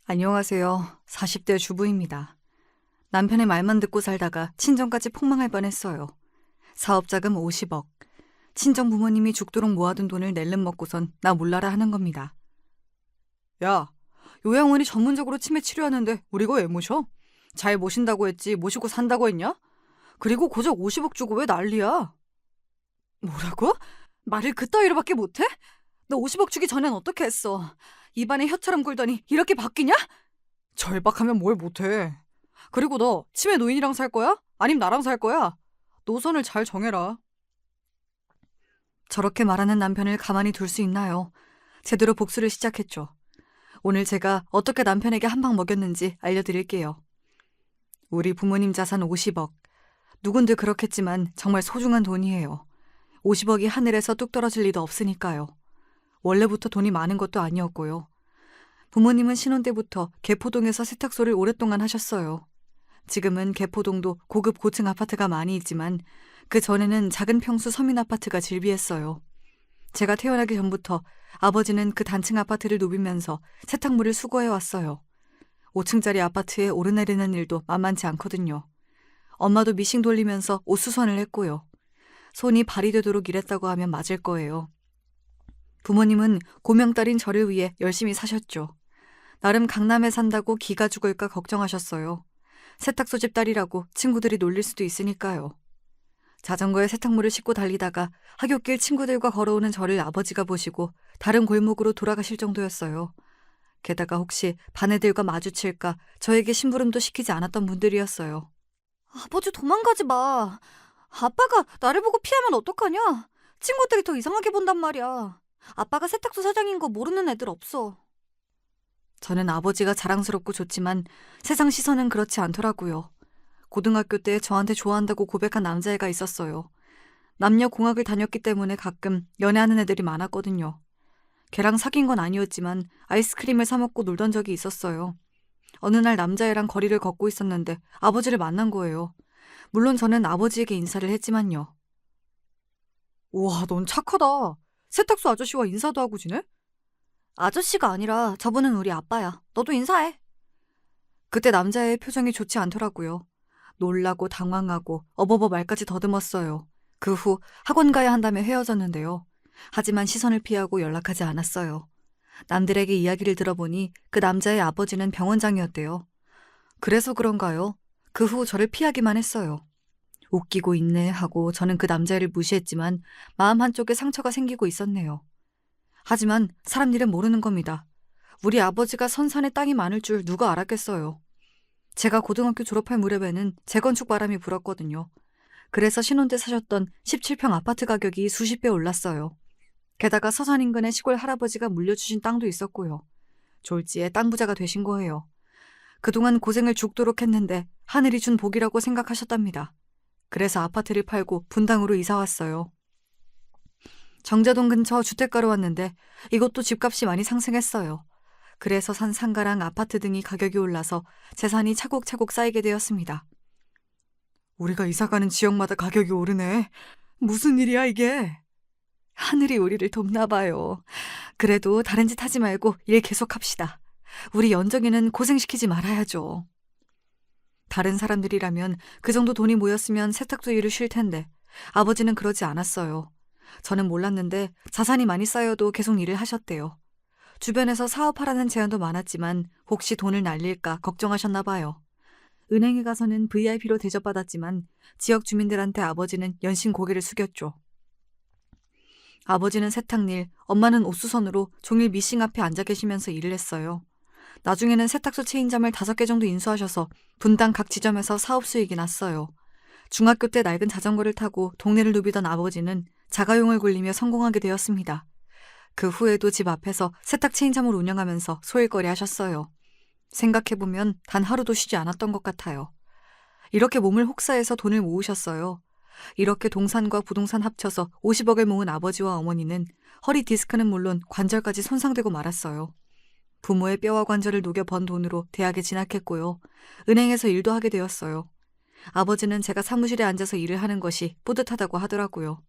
안녕하세요. 40대 주부입니다. 남편의 말만 듣고 살다가 친정까지 폭망할 뻔했어요. 사업자금 50억. 친정 부모님이 죽도록 모아둔 돈을 낼름 먹고선 나 몰라라 하는 겁니다. 야, 요양원이 전문적으로 치매 치료하는데 우리 거 왜 모셔? 잘 모신다고 했지 모시고 산다고 했냐? 그리고 고작 50억 주고 왜 난리야? 뭐라고? 말을 그따위로밖에 못해? 너 50억 주기 전엔 어떻게 했어? 입안에 혀처럼 굴더니 이렇게 바뀌냐? 절박하면 뭘 못해. 그리고 너 치매 노인이랑 살 거야? 아님 나랑 살 거야? 노선을 잘 정해라. 저렇게 말하는 남편을 가만히 둘 수 있나요? 제대로 복수를 시작했죠. 오늘 제가 어떻게 남편에게 한 방 먹였는지 알려드릴게요. 우리 부모님 자산 50억. 누군들 그렇겠지만 정말 소중한 돈이에요. 50억이 하늘에서 뚝 떨어질 리도 없으니까요. 원래부터 돈이 많은 것도 아니었고요. 부모님은 신혼 때부터 개포동에서 세탁소를 오랫동안 하셨어요. 지금은 개포동도 고급 고층 아파트가 많이 있지만 그 전에는 작은 평수 서민 아파트가 즐비했어요. 제가 태어나기 전부터 아버지는 그 단층 아파트를 누비면서 세탁물을 수거해왔어요. 5층짜리 아파트에 오르내리는 일도 만만치 않거든요. 엄마도 미싱 돌리면서 옷 수선을 했고요. 손이 발이 되도록 일했다고 하면 맞을 거예요. 부모님은 고명딸인 저를 위해 열심히 사셨죠. 나름 강남에 산다고 기가 죽을까 걱정하셨어요. 세탁소 집 딸이라고 친구들이 놀릴 수도 있으니까요. 자전거에 세탁물을 싣고 달리다가 하굣길 친구들과 걸어오는 저를 아버지가 보시고 다른 골목으로 돌아가실 정도였어요. 게다가 혹시 반 애들과 마주칠까 저에게 심부름도 시키지 않았던 분들이었어요. 아버지 도망가지 마. 아빠가 나를 보고 피하면 어떡하냐? 친구들이 더 이상하게 본단 말이야. 아빠가 세탁소 사장인 거 모르는 애들 없어. 저는 아버지가 자랑스럽고 좋지만 세상 시선은 그렇지 않더라고요. 고등학교 때 저한테 좋아한다고 고백한 남자애가 있었어요. 남녀 공학을 다녔기 때문에 가끔 연애하는 애들이 많았거든요. 걔랑 사귄 건 아니었지만 아이스크림을 사 먹고 놀던 적이 있었어요. 어느 날 남자애랑 거리를 걷고 있었는데 아버지를 만난 거예요. 물론 저는 아버지에게 인사를 했지만요. 우와, 넌 착하다. 세탁소 아저씨와 인사도 하고 지내? 아저씨가 아니라 저분은 우리 아빠야. 너도 인사해. 그때 남자애의 표정이 좋지 않더라고요. 놀라고 당황하고 어버버 말까지 더듬었어요. 그 후 학원 가야 한다며 헤어졌는데요. 하지만 시선을 피하고 연락하지 않았어요. 남들에게 이야기를 들어보니 그 남자의 아버지는 병원장이었대요. 그래서 그런가요? 그 후 저를 피하기만 했어요. 웃기고 있네 하고 저는 그 남자애를 무시했지만 마음 한쪽에 상처가 생기고 있었네요. 하지만 사람 일은 모르는 겁니다. 우리 아버지가 선산에 땅이 많을 줄 누가 알았겠어요. 제가 고등학교 졸업할 무렵에는 재건축 바람이 불었거든요. 그래서 신혼 때 사셨던 17평 아파트 가격이 수십 배 올랐어요. 게다가 서산 인근에 시골 할아버지가 물려주신 땅도 있었고요. 졸지에 땅 부자가 되신 거예요. 그동안 고생을 죽도록 했는데 하늘이 준 복이라고 생각하셨답니다. 그래서 아파트를 팔고 분당으로 이사 왔어요. 정자동 근처 주택가로 왔는데 이것도 집값이 많이 상승했어요. 그래서 산 상가랑 아파트 등이 가격이 올라서 재산이 차곡차곡 쌓이게 되었습니다. 우리가 이사가는 지역마다 가격이 오르네. 무슨 일이야 이게? 하늘이 우리를 돕나 봐요. 그래도 다른 짓 하지 말고 일 계속합시다. 우리 연정이는 고생시키지 말아야죠. 다른 사람들이라면 그 정도 돈이 모였으면 세탁소 일을 쉴 텐데 아버지는 그러지 않았어요. 저는 몰랐는데 자산이 많이 쌓여도 계속 일을 하셨대요. 주변에서 사업하라는 제안도 많았지만 혹시 돈을 날릴까 걱정하셨나 봐요. 은행에 가서는 VIP로 대접받았지만 지역 주민들한테 아버지는 연신 고개를 숙였죠. 아버지는 세탁일, 엄마는 옷수선으로 종일 미싱 앞에 앉아 계시면서 일을 했어요. 나중에는 세탁소 체인점을 5개 정도 인수하셔서 분당 각 지점에서 사업 수익이 났어요. 중학교 때 낡은 자전거를 타고 동네를 누비던 아버지는 자가용을 굴리며 성공하게 되었습니다. 그 후에도 집 앞에서 세탁 체인점을 운영하면서 소일거리 하셨어요. 생각해보면 단 하루도 쉬지 않았던 것 같아요. 이렇게 몸을 혹사해서 돈을 모으셨어요. 이렇게 동산과 부동산 합쳐서 50억을 모은 아버지와 어머니는 허리 디스크는 물론 관절까지 손상되고 말았어요. 부모의 뼈와 관절을 녹여 번 돈으로 대학에 진학했고요. 은행에서 일도 하게 되었어요. 아버지는 제가 사무실에 앉아서 일을 하는 것이 뿌듯하다고 하더라고요.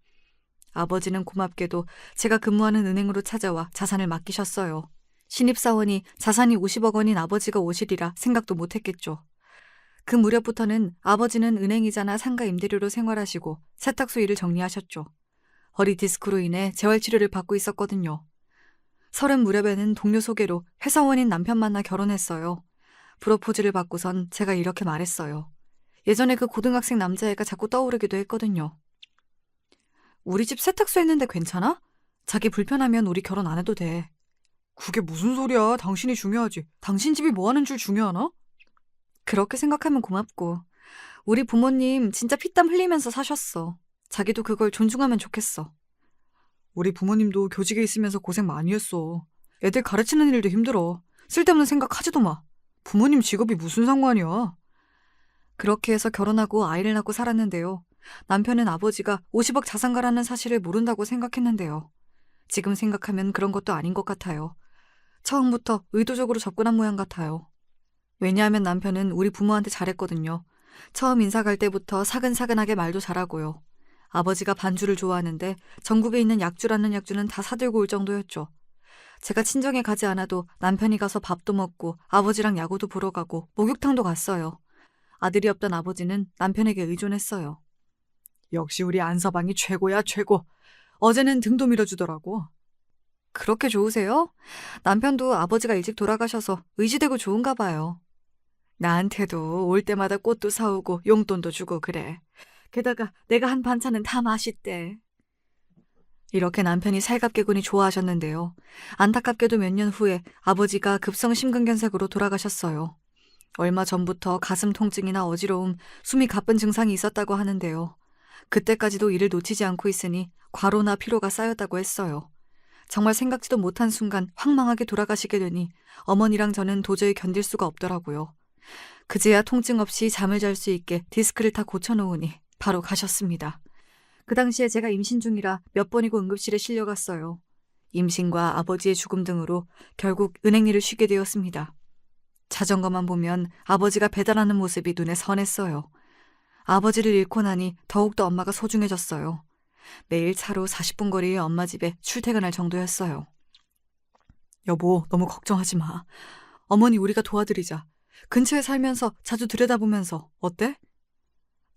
아버지는 고맙게도 제가 근무하는 은행으로 찾아와 자산을 맡기셨어요. 신입사원이 자산이 50억 원인 아버지가 오시리라 생각도 못했겠죠. 그 무렵부터는 아버지는 은행이자나 상가 임대료로 생활하시고 세탁소 일을 정리하셨죠. 허리 디스크로 인해 재활치료를 받고 있었거든요. 30 무렵에는 동료 소개로 회사원인 남편 만나 결혼했어요. 프로포즈를 받고선 제가 이렇게 말했어요. 예전에 그 고등학생 남자애가 자꾸 떠오르기도 했거든요. 우리 집 세탁소 했는데 괜찮아? 자기 불편하면 우리 결혼 안 해도 돼. 그게 무슨 소리야. 당신이 중요하지. 당신 집이 뭐 하는 줄 중요하나? 그렇게 생각하면 고맙고. 우리 부모님 진짜 피땀 흘리면서 사셨어. 자기도 그걸 존중하면 좋겠어. 우리 부모님도 교직에 있으면서 고생 많이 했어. 애들 가르치는 일도 힘들어. 쓸데없는 생각하지도 마. 부모님 직업이 무슨 상관이야. 그렇게 해서 결혼하고 아이를 낳고 살았는데요. 남편은 아버지가 50억 자산가라는 사실을 모른다고 생각했는데요. 지금 생각하면 그런 것도 아닌 것 같아요. 처음부터 의도적으로 접근한 모양 같아요. 왜냐하면 남편은 우리 부모한테 잘했거든요. 처음 인사 갈 때부터 사근사근하게 말도 잘하고요. 아버지가 반주를 좋아하는데 전국에 있는 약주라는 약주는 다 사들고 올 정도였죠. 제가 친정에 가지 않아도 남편이 가서 밥도 먹고 아버지랑 야구도 보러 가고 목욕탕도 갔어요. 아들이 없던 아버지는 남편에게 의존했어요. 역시 우리 안서방이 최고야 최고. 어제는 등도 밀어주더라고. 그렇게 좋으세요? 남편도 아버지가 일찍 돌아가셔서 의지되고 좋은가 봐요. 나한테도 올 때마다 꽃도 사오고 용돈도 주고 그래. 게다가 내가 한 반찬은 다 맛있대. 이렇게 남편이 살갑게군이 좋아하셨는데요. 안타깝게도 몇 년 후에 아버지가 급성 심근경색으로 돌아가셨어요. 얼마 전부터 가슴 통증이나 어지러움, 숨이 가쁜 증상이 있었다고 하는데요. 그때까지도 일을 놓치지 않고 있으니 과로나 피로가 쌓였다고 했어요. 정말 생각지도 못한 순간 황망하게 돌아가시게 되니 어머니랑 저는 도저히 견딜 수가 없더라고요. 그제야 통증 없이 잠을 잘 수 있게 디스크를 다 고쳐놓으니 바로 가셨습니다. 그 당시에 제가 임신 중이라 몇 번이고 응급실에 실려갔어요. 임신과 아버지의 죽음 등으로 결국 은행 일을 쉬게 되었습니다. 자전거만 보면 아버지가 배달하는 모습이 눈에 선했어요. 아버지를 잃고 나니 더욱더 엄마가 소중해졌어요. 매일 차로 40분 거리의 엄마 집에 출퇴근할 정도였어요. 여보, 너무 걱정하지 마. 어머니 우리가 도와드리자. 근처에 살면서 자주 들여다보면서 어때?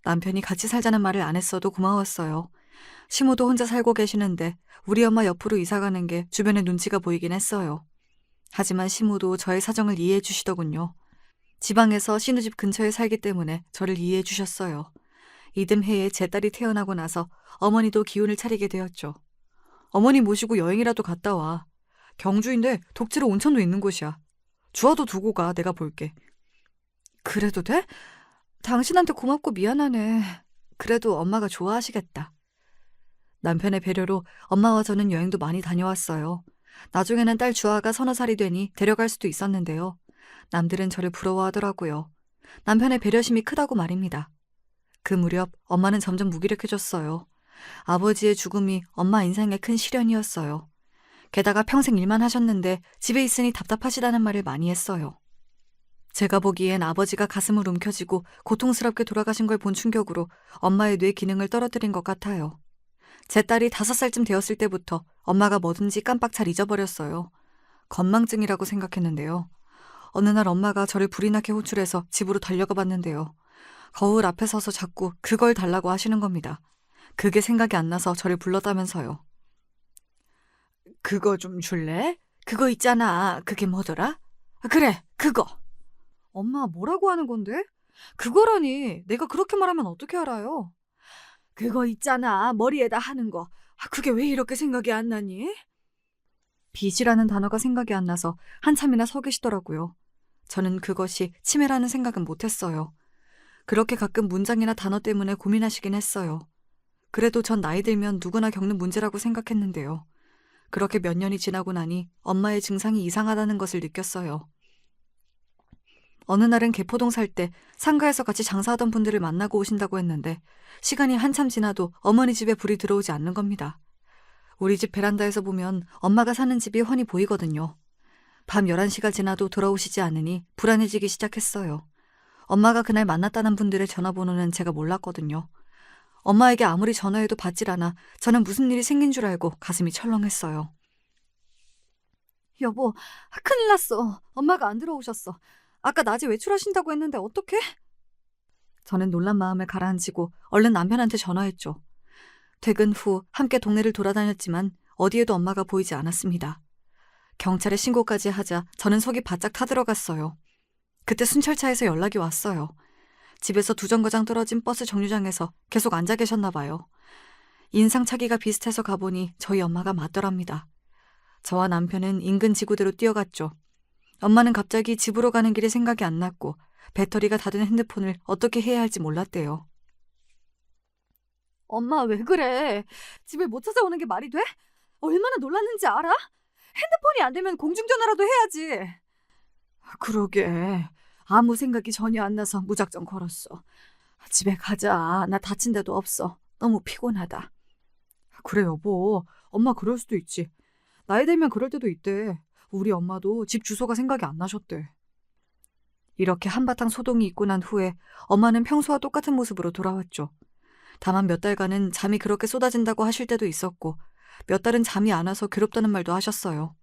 남편이 같이 살자는 말을 안 했어도 고마웠어요. 시모도 혼자 살고 계시는데 우리 엄마 옆으로 이사 가는 게 주변에 눈치가 보이긴 했어요. 하지만 시모도 저의 사정을 이해해 주시더군요. 지방에서 신우집 근처에 살기 때문에 저를 이해해 주셨어요. 이듬해에 제 딸이 태어나고 나서 어머니도 기운을 차리게 되었죠. 어머니 모시고 여행이라도 갔다 와. 경주인데 독지로 온천도 있는 곳이야. 주아도 두고 가. 내가 볼게. 그래도 돼? 당신한테 고맙고 미안하네. 그래도 엄마가 좋아하시겠다. 남편의 배려로 엄마와 저는 여행도 많이 다녀왔어요. 나중에는 딸 주아가 30살이 되니 데려갈 수도 있었는데요. 남들은 저를 부러워하더라고요. 남편의 배려심이 크다고 말입니다. 그 무렵 엄마는 점점 무기력해졌어요. 아버지의 죽음이 엄마 인생의 큰 시련이었어요. 게다가 평생 일만 하셨는데 집에 있으니 답답하시다는 말을 많이 했어요. 제가 보기엔 아버지가 가슴을 움켜쥐고 고통스럽게 돌아가신 걸 본 충격으로 엄마의 뇌 기능을 떨어뜨린 것 같아요. 제 딸이 5살쯤 되었을 때부터 엄마가 뭐든지 깜빡 잘 잊어버렸어요. 건망증이라고 생각했는데요. 어느 날 엄마가 저를 불이 나게 호출해서 집으로 달려가 봤는데요. 거울 앞에 서서 자꾸 그걸 달라고 하시는 겁니다. 그게 생각이 안 나서 저를 불렀다면서요. 그거 좀 줄래? 그거 있잖아. 그게 뭐더라? 그래, 그거. 엄마 뭐라고 하는 건데? 그거라니. 내가 그렇게 말하면 어떻게 알아요? 그거 있잖아. 머리에다 하는 거. 그게 왜 이렇게 생각이 안 나니? 빚이라는 단어가 생각이 안 나서 한참이나 서 계시더라고요. 저는 그것이 치매라는 생각은 못했어요. 그렇게 가끔 문장이나 단어 때문에 고민하시긴 했어요. 그래도 전 나이 들면 누구나 겪는 문제라고 생각했는데요. 그렇게 몇 년이 지나고 나니 엄마의 증상이 이상하다는 것을 느꼈어요. 어느 날은 개포동 살 때 상가에서 같이 장사하던 분들을 만나고 오신다고 했는데 시간이 한참 지나도 어머니 집에 불이 들어오지 않는 겁니다. 우리 집 베란다에서 보면 엄마가 사는 집이 훤히 보이거든요. 밤 11시가 지나도 돌아오시지 않으니 불안해지기 시작했어요. 엄마가 그날 만났다는 분들의 전화번호는 제가 몰랐거든요. 엄마에게 아무리 전화해도 받질 않아 저는 무슨 일이 생긴 줄 알고 가슴이 철렁했어요. 여보, 큰일 났어. 엄마가 안 들어오셨어. 아까 낮에 외출하신다고 했는데 어떡해? 저는 놀란 마음을 가라앉히고 얼른 남편한테 전화했죠. 퇴근 후 함께 동네를 돌아다녔지만 어디에도 엄마가 보이지 않았습니다. 경찰에 신고까지 하자 저는 속이 바짝 타들어갔어요. 그때 순찰차에서 연락이 왔어요. 집에서 2정거장 떨어진 버스 정류장에서 계속 앉아 계셨나 봐요. 인상착의가 비슷해서 가보니 저희 엄마가 맞더랍니다. 저와 남편은 인근 지구대로 뛰어갔죠. 엄마는 갑자기 집으로 가는 길이 생각이 안 났고 배터리가 다 된 핸드폰을 어떻게 해야 할지 몰랐대요. 엄마 왜 그래? 집에 못 찾아오는 게 말이 돼? 얼마나 놀랐는지 알아? 핸드폰이 안 되면 공중전화라도 해야지. 그러게. 아무 생각이 전혀 안 나서 무작정 걸었어. 집에 가자. 나 다친 데도 없어. 너무 피곤하다. 그래 여보. 엄마 그럴 수도 있지. 나이 들면 그럴 때도 있대. 우리 엄마도 집 주소가 생각이 안 나셨대. 이렇게 한바탕 소동이 있고 난 후에 엄마는 평소와 똑같은 모습으로 돌아왔죠. 다만 몇 달간은 잠이 그렇게 쏟아진다고 하실 때도 있었고 몇 달은 잠이 안 와서 괴롭다는 말도 하셨어요.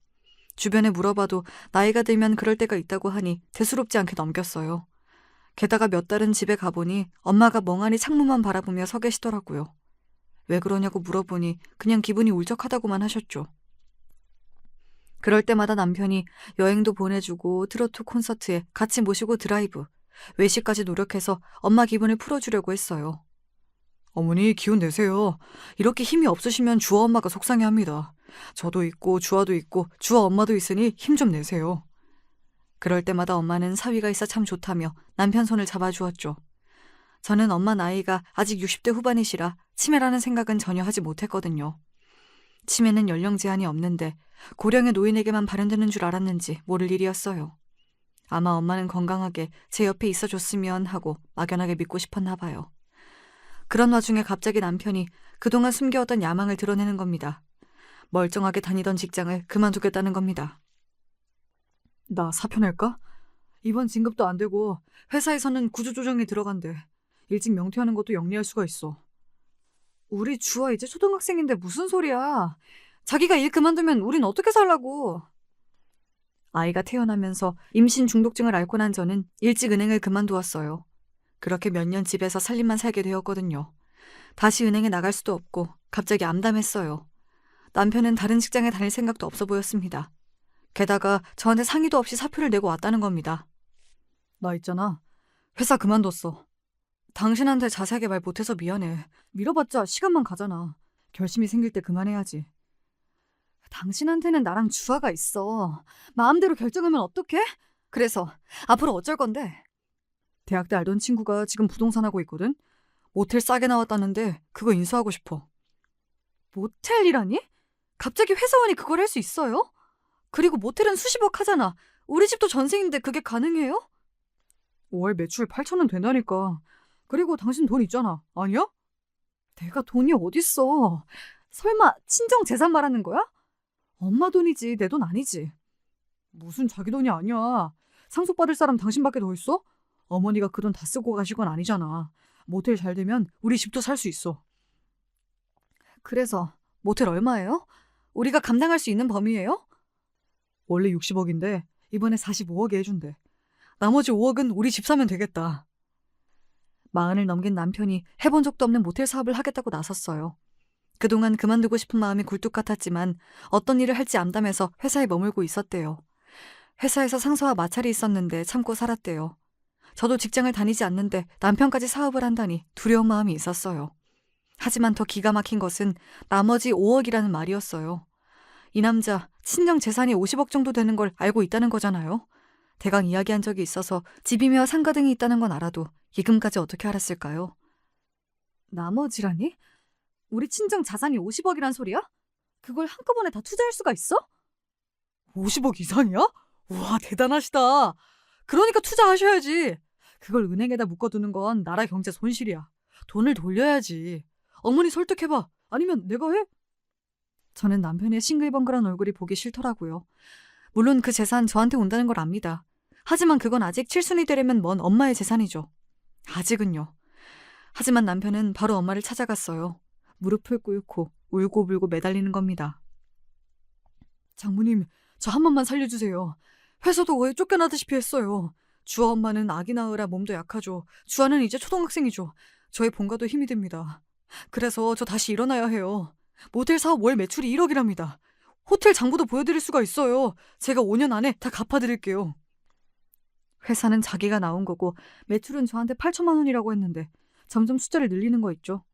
주변에 물어봐도 나이가 들면 그럴 때가 있다고 하니 대수롭지 않게 넘겼어요. 게다가 몇 달은 집에 가보니 엄마가 멍하니 창문만 바라보며 서 계시더라고요. 왜 그러냐고 물어보니 그냥 기분이 울적하다고만 하셨죠. 그럴 때마다 남편이 여행도 보내주고 트로트 콘서트에 같이 모시고 드라이브, 외식까지 노력해서 엄마 기분을 풀어주려고 했어요. 어머니 기운 내세요. 이렇게 힘이 없으시면 주아 엄마가 속상해합니다. 저도 있고 주아도 있고 주아 엄마도 있으니 힘 좀 내세요. 그럴 때마다 엄마는 사위가 있어 참 좋다며 남편 손을 잡아주었죠. 저는 엄마 나이가 아직 60대 후반이시라 치매라는 생각은 전혀 하지 못했거든요. 치매는 연령 제한이 없는데 고령의 노인에게만 발현되는 줄 알았는지 모를 일이었어요. 아마 엄마는 건강하게 제 옆에 있어줬으면 하고 막연하게 믿고 싶었나 봐요. 그런 와중에 갑자기 남편이 그동안 숨겨왔던 야망을 드러내는 겁니다. 멀쩡하게 다니던 직장을 그만두겠다는 겁니다. 나 사표 낼까? 이번 진급도 안 되고 회사에서는 구조조정이 들어간대. 일찍 명퇴하는 것도 영리할 수가 있어. 우리 주아 이제 초등학생인데 무슨 소리야. 자기가 일 그만두면 우린 어떻게 살라고. 아이가 태어나면서 임신 중독증을 앓고 난 저는 일찍 은행을 그만두었어요. 그렇게 몇 년 집에서 살림만 살게 되었거든요. 다시 은행에 나갈 수도 없고 갑자기 암담했어요. 남편은 다른 직장에 다닐 생각도 없어 보였습니다. 게다가 저한테 상의도 없이 사표를 내고 왔다는 겁니다. 나 있잖아. 회사 그만뒀어. 당신한테 자세하게 말 못해서 미안해. 미뤄봤자 시간만 가잖아. 결심이 생길 때 그만해야지. 당신한테는 나랑 주아가 있어. 마음대로 결정하면 어떡해? 그래서 앞으로 어쩔 건데? 대학 때 알던 친구가 지금 부동산 하고 있거든? 모텔 싸게 나왔다는데 그거 인수하고 싶어. 모텔이라니? 갑자기 회사원이 그걸 할 수 있어요? 그리고 모텔은 수십억 하잖아. 우리 집도 전세인데 그게 가능해요? 5월 매출 8천은 된다니까. 그리고 당신 돈 있잖아. 아니야? 내가 돈이 어딨어. 설마 친정 재산 말하는 거야? 엄마 돈이지 내 돈 아니지. 무슨 자기 돈이 아니야. 상속받을 사람 당신밖에 더 있어? 어머니가 그 돈 다 쓰고 가실 건 아니잖아. 모텔 잘 되면 우리 집도 살 수 있어. 그래서 모텔 얼마예요? 우리가 감당할 수 있는 범위예요? 원래 60억인데 이번에 45억에 해준대. 나머지 5억은 우리 집 사면 되겠다. 40을 넘긴 남편이 해본 적도 없는 모텔 사업을 하겠다고 나섰어요. 그동안 그만두고 싶은 마음이 굴뚝 같았지만 어떤 일을 할지 암담해서 회사에 머물고 있었대요. 회사에서 상사와 마찰이 있었는데 참고 살았대요. 저도 직장을 다니지 않는데 남편까지 사업을 한다니 두려운 마음이 있었어요. 하지만 더 기가 막힌 것은 나머지 5억이라는 말이었어요. 이 남자 친정 재산이 50억 정도 되는 걸 알고 있다는 거잖아요. 대강 이야기한 적이 있어서 집이며 상가 등이 있다는 건 알아도 이금까지 어떻게 알았을까요? 나머지라니? 우리 친정 자산이 50억이란 소리야? 그걸 한꺼번에 다 투자할 수가 있어? 50억 이상이야? 우와 대단하시다. 그러니까 투자하셔야지. 그걸 은행에다 묶어두는 건 나라 경제 손실이야. 돈을 돌려야지. 어머니 설득해봐. 아니면 내가 해? 저는 남편의 싱글벙글한 얼굴이 보기 싫더라고요. 물론 그 재산 저한테 온다는 걸 압니다. 하지만 그건 아직 칠순이 되려면 먼 엄마의 재산이죠. 아직은요. 하지만 남편은 바로 엄마를 찾아갔어요. 무릎을 꿇고 울고불고 매달리는 겁니다. 장모님, 저 한 번만 살려주세요. 회사도 거의 쫓겨나다시피 했어요. 주아 엄마는 아기 낳으라 몸도 약하죠. 주아는 이제 초등학생이죠. 저의 본가도 힘이 듭니다. 그래서 저 다시 일어나야 해요. 모텔 사업 월 매출이 1억이랍니다. 호텔 장부도 보여드릴 수가 있어요. 제가 5년 안에 다 갚아드릴게요. 회사는 자기가 나온 거고 매출은 저한테 8천만 원이라고 했는데 점점 숫자를 늘리는 거 있죠.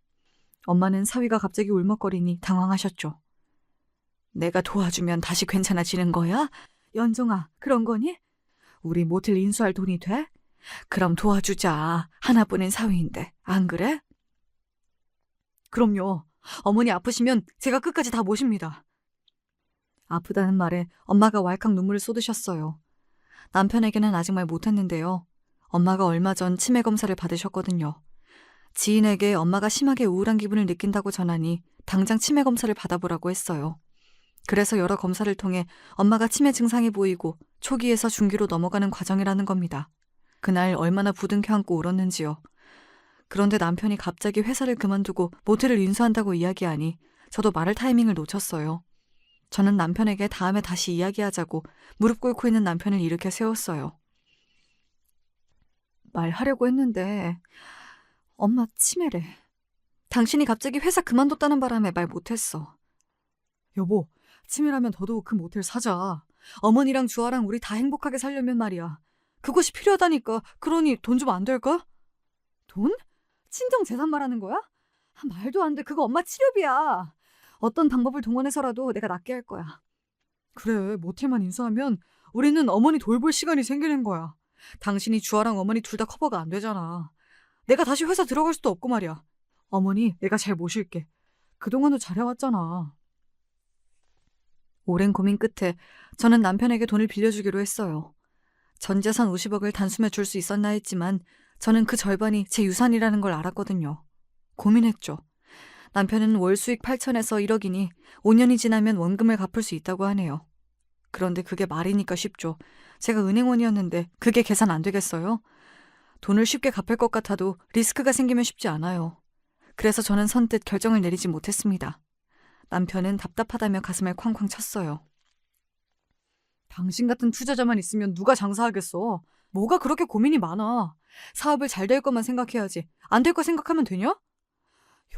엄마는 사위가 갑자기 울먹거리니 당황하셨죠. 내가 도와주면 다시 괜찮아지는 거야? 연정아, 그런 거니? 우리 모텔 인수할 돈이 돼? 그럼 도와주자. 하나뿐인 사위인데, 안 그래? 그럼요. 어머니 아프시면 제가 끝까지 다 모십니다. 아프다는 말에 엄마가 왈칵 눈물을 쏟으셨어요. 남편에게는 아직 말 못했는데요. 엄마가 얼마 전 치매 검사를 받으셨거든요. 지인에게 엄마가 심하게 우울한 기분을 느낀다고 전하니 당장 치매 검사를 받아보라고 했어요. 그래서 여러 검사를 통해 엄마가 치매 증상이 보이고 초기에서 중기로 넘어가는 과정이라는 겁니다. 그날 얼마나 부둥켜 안고 울었는지요. 그런데 남편이 갑자기 회사를 그만두고 모텔을 인수한다고 이야기하니 저도 말할 타이밍을 놓쳤어요. 저는 남편에게 다음에 다시 이야기하자고 무릎 꿇고 있는 남편을 일으켜 세웠어요. 말하려고 했는데 엄마 치매래. 당신이 갑자기 회사 그만뒀다는 바람에 말 못했어. 여보, 치매라면 더더욱 그 모텔 사자. 어머니랑 주아랑 우리 다 행복하게 살려면 말이야. 그것이 필요하다니까. 그러니 돈 좀 안 될까? 돈? 친정 재산 말하는 거야? 말도 안 돼. 그거 엄마 치료비야. 어떤 방법을 동원해서라도 내가 낫게 할 거야. 그래, 모텔만 인수하면 우리는 어머니 돌볼 시간이 생기는 거야. 당신이 주아랑 어머니 둘 다 커버가 안 되잖아. 내가 다시 회사 들어갈 수도 없고 말이야. 어머니 내가 잘 모실게. 그동안도 잘해왔잖아. 오랜 고민 끝에 저는 남편에게 돈을 빌려주기로 했어요. 전 재산 50억을 단숨에 줄 수 있었나 했지만 저는 그 절반이 제 유산이라는 걸 알았거든요. 고민했죠. 남편은 월 수익 8천에서 1억이니 5년이 지나면 원금을 갚을 수 있다고 하네요. 그런데 그게 말이니까 쉽죠. 제가 은행원이었는데 그게 계산 안 되겠어요? 돈을 쉽게 갚을 것 같아도 리스크가 생기면 쉽지 않아요. 그래서 저는 선뜻 결정을 내리지 못했습니다. 남편은 답답하다며 가슴을 쾅쾅 쳤어요. 당신 같은 투자자만 있으면 누가 장사하겠어. 뭐가 그렇게 고민이 많아. 사업을 잘 될 것만 생각해야지. 안 될 거 생각하면 되냐?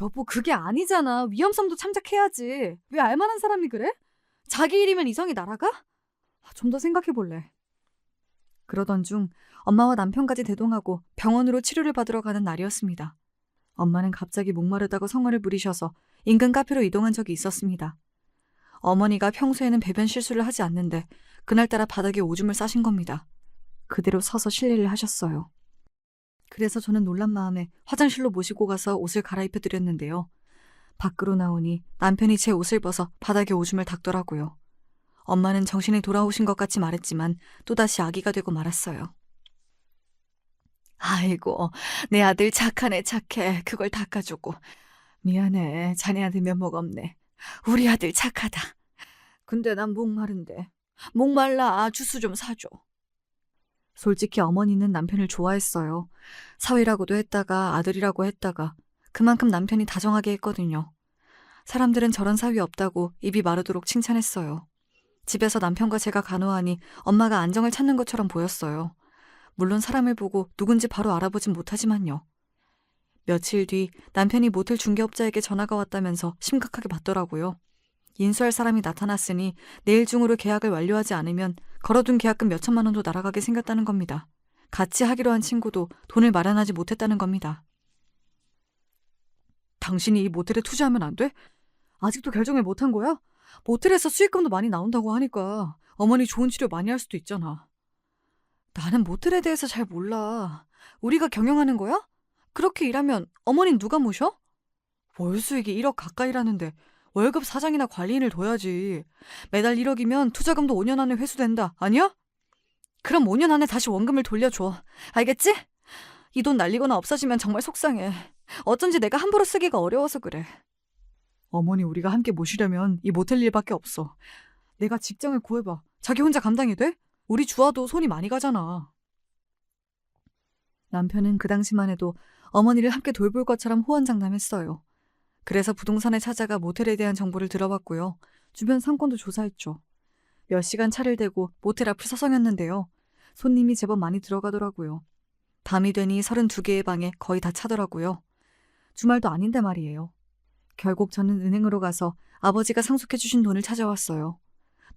여보, 그게 아니잖아. 위험성도 참작해야지. 왜 알만한 사람이 그래? 자기 일이면 이성이 날아가? 좀 더 생각해볼래. 그러던 중 엄마와 남편까지 대동하고 병원으로 치료를 받으러 가는 날이었습니다. 엄마는 갑자기 목마르다고 성화를 부리셔서 인근 카페로 이동한 적이 있었습니다. 어머니가 평소에는 배변 실수를 하지 않는데 그날따라 바닥에 오줌을 싸신 겁니다. 그대로 서서 실례를 하셨어요. 그래서 저는 놀란 마음에 화장실로 모시고 가서 옷을 갈아입혀 드렸는데요. 밖으로 나오니 남편이 제 옷을 벗어 바닥에 오줌을 닦더라고요. 엄마는 정신이 돌아오신 것 같이 말했지만 또다시 아기가 되고 말았어요. 아이고, 내 아들 착하네 착해. 그걸 닦아주고. 미안해, 자네한테 면목 없네. 우리 아들 착하다. 근데 난 목마른데. 목말라, 주스 좀 사줘. 솔직히 어머니는 남편을 좋아했어요. 사위라고도 했다가 아들이라고 했다가 그만큼 남편이 다정하게 했거든요. 사람들은 저런 사위 없다고 입이 마르도록 칭찬했어요. 집에서 남편과 제가 간호하니 엄마가 안정을 찾는 것처럼 보였어요. 물론 사람을 보고 누군지 바로 알아보진 못하지만요. 며칠 뒤 남편이 모텔 중개업자에게 전화가 왔다면서 심각하게 받더라고요. 인수할 사람이 나타났으니 내일 중으로 계약을 완료하지 않으면 걸어둔 계약금 몇천만 원도 날아가게 생겼다는 겁니다. 같이 하기로 한 친구도 돈을 마련하지 못했다는 겁니다. 당신이 이 모텔에 투자하면 안 돼? 아직도 결정을 못한 거야? 모텔에서 수익금도 많이 나온다고 하니까 어머니 좋은 치료 많이 할 수도 있잖아. 나는 모텔에 대해서 잘 몰라. 우리가 경영하는 거야? 그렇게 일하면 어머니는 누가 모셔? 월 수익이 1억 가까이라는데 월급 사장이나 관리인을 둬야지. 매달 1억이면 투자금도 5년 안에 회수된다. 아니야? 그럼 5년 안에 다시 원금을 돌려줘. 알겠지? 이 돈 날리거나 없어지면 정말 속상해. 어쩐지 내가 함부로 쓰기가 어려워서 그래. 어머니 우리가 함께 모시려면 이 모텔 일밖에 없어. 내가 직장을 구해봐. 자기 혼자 감당이 돼? 우리 주아도 손이 많이 가잖아. 남편은 그 당시만 해도 어머니를 함께 돌볼 것처럼 호언장담했어요. 그래서 부동산에 찾아가 모텔에 대한 정보를 들어봤고요. 주변 상권도 조사했죠. 몇 시간 차를 대고 모텔 앞을 서성였는데요. 손님이 제법 많이 들어가더라고요. 밤이 되니 32개의 방에 거의 다 차더라고요. 주말도 아닌데 말이에요. 결국 저는 은행으로 가서 아버지가 상속해 주신 돈을 찾아왔어요.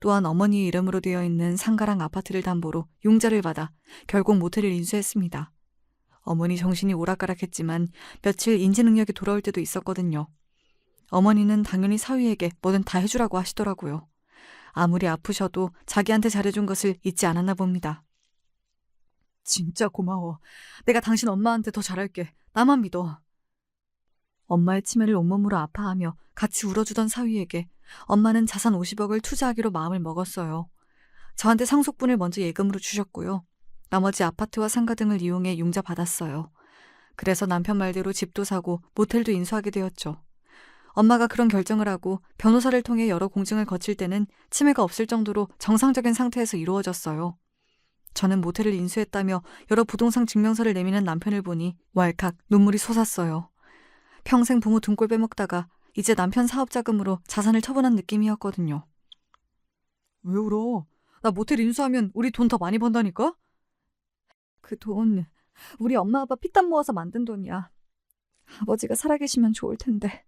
또한 어머니의 이름으로 되어 있는 상가랑 아파트를 담보로 융자를 받아 결국 모텔을 인수했습니다. 어머니 정신이 오락가락했지만 며칠 인지 능력이 돌아올 때도 있었거든요. 어머니는 당연히 사위에게 뭐든 다 해주라고 하시더라고요. 아무리 아프셔도 자기한테 잘해준 것을 잊지 않았나 봅니다. 진짜 고마워. 내가 당신 엄마한테 더 잘할게. 나만 믿어. 엄마의 치매를 온몸으로 아파하며 같이 울어주던 사위에게 엄마는 자산 50억을 투자하기로 마음을 먹었어요. 저한테 상속분을 먼저 예금으로 주셨고요. 나머지 아파트와 상가 등을 이용해 융자 받았어요. 그래서 남편 말대로 집도 사고 모텔도 인수하게 되었죠. 엄마가 그런 결정을 하고 변호사를 통해 여러 공증을 거칠 때는 치매가 없을 정도로 정상적인 상태에서 이루어졌어요. 저는 모텔을 인수했다며 여러 부동산 증명서를 내미는 남편을 보니 왈칵 눈물이 솟았어요. 평생 부모 등골 빼먹다가 이제 남편 사업 자금으로 자산을 처분한 느낌이었거든요. 왜 울어? 나 모텔 인수하면 우리 돈 더 많이 번다니까? 그 돈 우리 엄마 아빠 피땀 모아서 만든 돈이야. 아버지가 살아계시면 좋을 텐데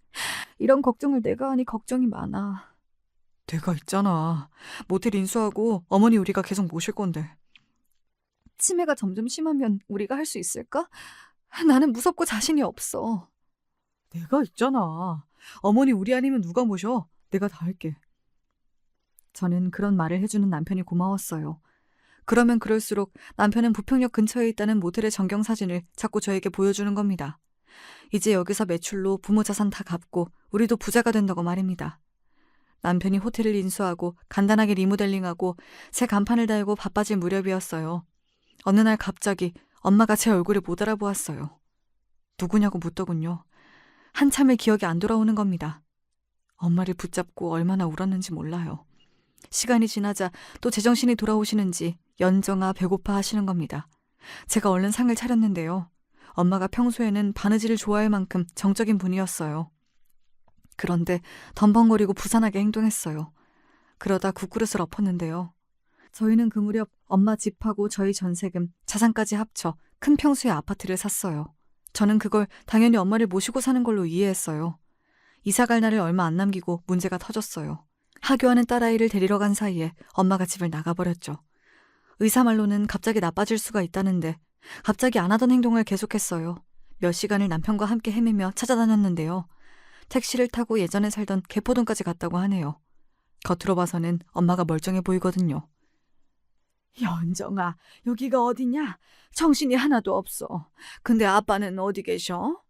이런 걱정을 내가 하니 걱정이 많아. 내가 있잖아. 모텔 인수하고 어머니 우리가 계속 모실 건데. 치매가 점점 심하면 우리가 할 수 있을까? 나는 무섭고 자신이 없어. 내가 있잖아. 어머니 우리 아니면 누가 모셔? 내가 다 할게. 저는 그런 말을 해주는 남편이 고마웠어요. 그러면 그럴수록 남편은 부평역 근처에 있다는 모텔의 전경사진을 자꾸 저에게 보여주는 겁니다. 이제 여기서 매출로 부모 자산 다 갚고 우리도 부자가 된다고 말입니다. 남편이 호텔을 인수하고 간단하게 리모델링하고 새 간판을 달고 바빠질 무렵이었어요. 어느 날 갑자기 엄마가 제 얼굴을 못 알아보았어요. 누구냐고 묻더군요. 한참을 기억이 안 돌아오는 겁니다. 엄마를 붙잡고 얼마나 울었는지 몰라요. 시간이 지나자 또 제정신이 돌아오시는지 연정아 배고파 하시는 겁니다. 제가 얼른 상을 차렸는데요. 엄마가 평소에는 바느질을 좋아할 만큼 정적인 분이었어요. 그런데 덤벙거리고 부산하게 행동했어요. 그러다 국그릇을 엎었는데요. 저희는 그 무렵 엄마 집하고 저희 전세금, 자산까지 합쳐 큰 평수의 아파트를 샀어요. 저는 그걸 당연히 엄마를 모시고 사는 걸로 이해했어요. 이사 갈 날을 얼마 안 남기고 문제가 터졌어요. 하교하는 딸아이를 데리러 간 사이에 엄마가 집을 나가버렸죠. 의사 말로는 갑자기 나빠질 수가 있다는데 갑자기 안 하던 행동을 계속했어요. 몇 시간을 남편과 함께 헤매며 찾아다녔는데요. 택시를 타고 예전에 살던 개포동까지 갔다고 하네요. 겉으로 봐서는 엄마가 멀쩡해 보이거든요. 연정아, 여기가 어디냐? 정신이 하나도 없어. 근데 아빠는 어디 계셔?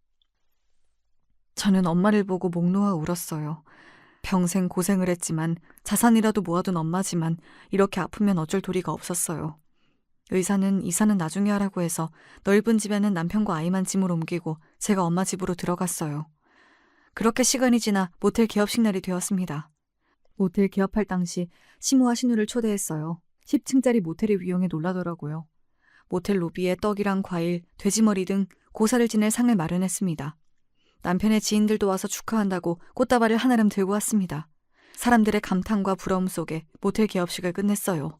저는 엄마를 보고 목 놓아 울었어요. 평생 고생을 했지만 자산이라도 모아둔 엄마지만 이렇게 아프면 어쩔 도리가 없었어요. 의사는 이사는 나중에 하라고 해서 넓은 집에는 남편과 아이만 짐을 옮기고 제가 엄마 집으로 들어갔어요. 그렇게 시간이 지나 모텔 개업식 날이 되었습니다. 모텔 개업할 당시 시모와 신우를 초대했어요. 10층짜리 모텔을 이용해 놀라더라고요. 모텔 로비에 떡이랑 과일, 돼지머리 등 고사를 지낼 상을 마련했습니다. 남편의 지인들도 와서 축하한다고 꽃다발을 한아름 들고 왔습니다. 사람들의 감탄과 부러움 속에 모텔 개업식을 끝냈어요.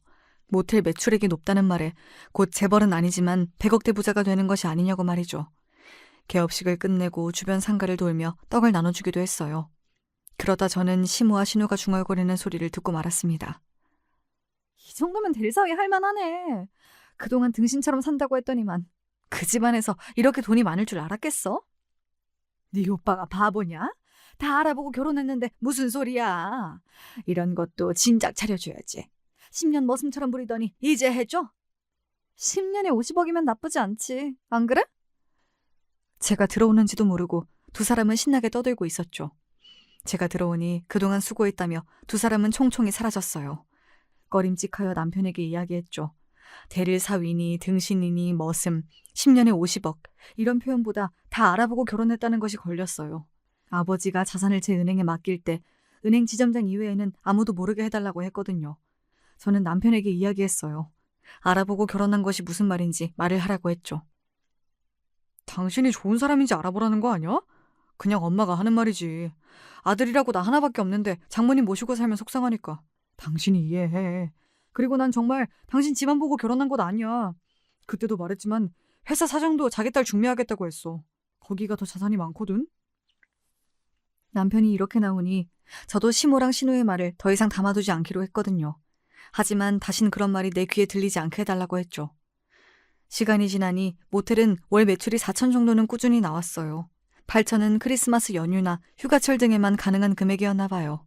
모텔 매출액이 높다는 말에 곧 재벌은 아니지만 100억대 부자가 되는 것이 아니냐고 말이죠. 개업식을 끝내고 주변 상가를 돌며 떡을 나눠주기도 했어요. 그러다 저는 시모와 신우가 중얼거리는 소리를 듣고 말았습니다. 이 정도면 대리사위 할만하네. 그동안 등신처럼 산다고 했더니만 그 집안에서 이렇게 돈이 많을 줄 알았겠어? 네 오빠가 바보냐? 다 알아보고 결혼했는데 무슨 소리야. 이런 것도 진작 차려줘야지. 10년 머슴처럼 부리더니 이제 해줘? 10년에 50억이면 나쁘지 않지. 안 그래? 제가 들어오는지도 모르고 두 사람은 신나게 떠들고 있었죠. 제가 들어오니 그동안 수고했다며 두 사람은 총총히 사라졌어요. 꺼림칙하여 남편에게 이야기했죠. 대릴사위니 등신이니 머슴 10년에 50억 이런 표현보다 다 알아보고 결혼했다는 것이 걸렸어요. 아버지가 자산을 제 은행에 맡길 때 은행 지점장 이외에는 아무도 모르게 해달라고 했거든요. 저는 남편에게 이야기했어요. 알아보고 결혼한 것이 무슨 말인지 말을 하라고 했죠. 당신이 좋은 사람인지 알아보라는 거 아니야? 그냥 엄마가 하는 말이지. 아들이라고 나 하나밖에 없는데 장모님 모시고 살면 속상하니까. 당신이 이해해. 그리고 난 정말 당신 집안 보고 결혼한 것 아니야. 그때도 말했지만 회사 사장도 자기 딸 중매하겠다고 했어. 거기가 더 자산이 많거든. 남편이 이렇게 나오니 저도 시모랑 신우의 말을 더 이상 담아두지 않기로 했거든요. 하지만 다신 그런 말이 내 귀에 들리지 않게 해달라고 했죠. 시간이 지나니 모텔은 월 매출이 4천 정도는 꾸준히 나왔어요. 8천은 크리스마스 연휴나 휴가철 등에만 가능한 금액이었나 봐요.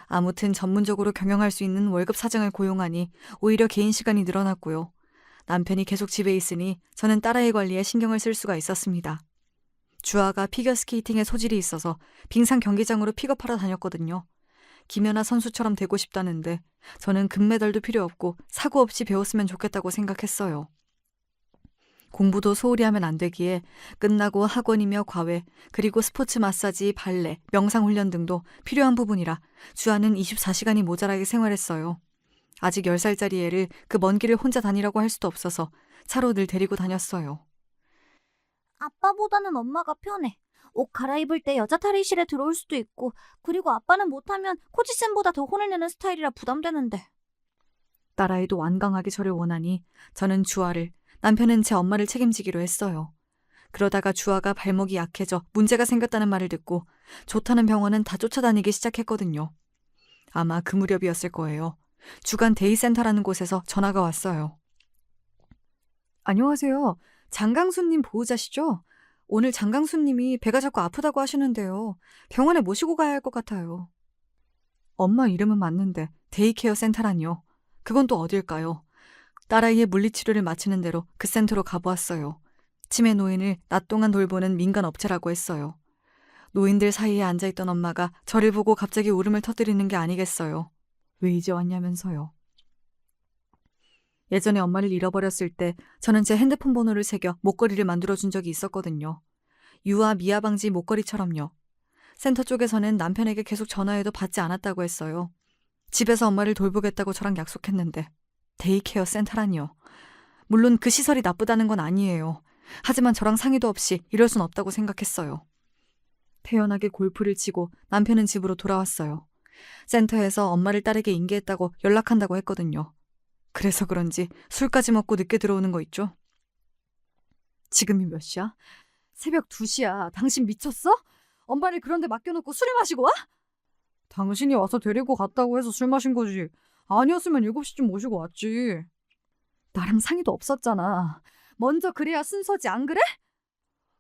아무튼 전문적으로 경영할 수 있는 월급 사장을 고용하니 오히려 개인 시간이 늘어났고요. 남편이 계속 집에 있으니 저는 딸아이 관리에 신경을 쓸 수가 있었습니다. 주아가 피겨스케이팅에 소질이 있어서 빙상 경기장으로 픽업하러 다녔거든요. 김연아 선수처럼 되고 싶다는데 저는 금메달도 필요 없고 사고 없이 배웠으면 좋겠다고 생각했어요. 공부도 소홀히 하면 안 되기에 끝나고 학원이며 과외, 그리고 스포츠 마사지, 발레, 명상훈련 등도 필요한 부분이라 주아는 24시간이 모자라게 생활했어요. 아직 10살짜리 애를 그 먼 길을 혼자 다니라고 할 수도 없어서 차로 늘 데리고 다녔어요. 아빠보다는 엄마가 편해. 옷 갈아입을 때 여자 탈의실에 들어올 수도 있고, 그리고 아빠는 못하면 코지쌤보다 더 혼을 내는 스타일이라 부담되는데. 딸아이도 완강하게 저를 원하니 저는 주아를, 남편은 제 엄마를 책임지기로 했어요. 그러다가 주아가 발목이 약해져 문제가 생겼다는 말을 듣고 좋다는 병원은 다 쫓아다니기 시작했거든요. 아마 그 무렵이었을 거예요. 주간 데이센터라는 곳에서 전화가 왔어요. 안녕하세요. 장강수님 보호자시죠? 오늘 장강수님이 배가 자꾸 아프다고 하시는데요. 병원에 모시고 가야 할 것 같아요. 엄마 이름은 맞는데 데이케어 센터라니요. 그건 또 어딜까요? 딸아이의 물리치료를 마치는 대로 그 센터로 가보았어요. 치매 노인을 낮 동안 돌보는 민간 업체라고 했어요. 노인들 사이에 앉아있던 엄마가 저를 보고 갑자기 울음을 터뜨리는 게 아니겠어요. 왜 이제 왔냐면서요. 예전에 엄마를 잃어버렸을 때 저는 제 핸드폰 번호를 새겨 목걸이를 만들어준 적이 있었거든요. 유아 미아 방지 목걸이처럼요. 센터 쪽에서는 남편에게 계속 전화해도 받지 않았다고 했어요. 집에서 엄마를 돌보겠다고 저랑 약속했는데 데이케어 센터라니요. 물론 그 시설이 나쁘다는 건 아니에요. 하지만 저랑 상의도 없이 이럴 순 없다고 생각했어요. 태연하게 골프를 치고 남편은 집으로 돌아왔어요. 센터에서 엄마를 딸에게 인계했다고 연락한다고 했거든요. 그래서 그런지 술까지 먹고 늦게 들어오는 거 있죠? 지금이 몇 시야? 새벽 2시야. 당신 미쳤어? 엄마를 그런 데 맡겨놓고 술을 마시고 와? 당신이 와서 데리고 갔다고 해서 술 마신 거지. 아니었으면 7시쯤 모시고 왔지. 나랑 상의도 없었잖아. 먼저 그래야 순서지, 안 그래?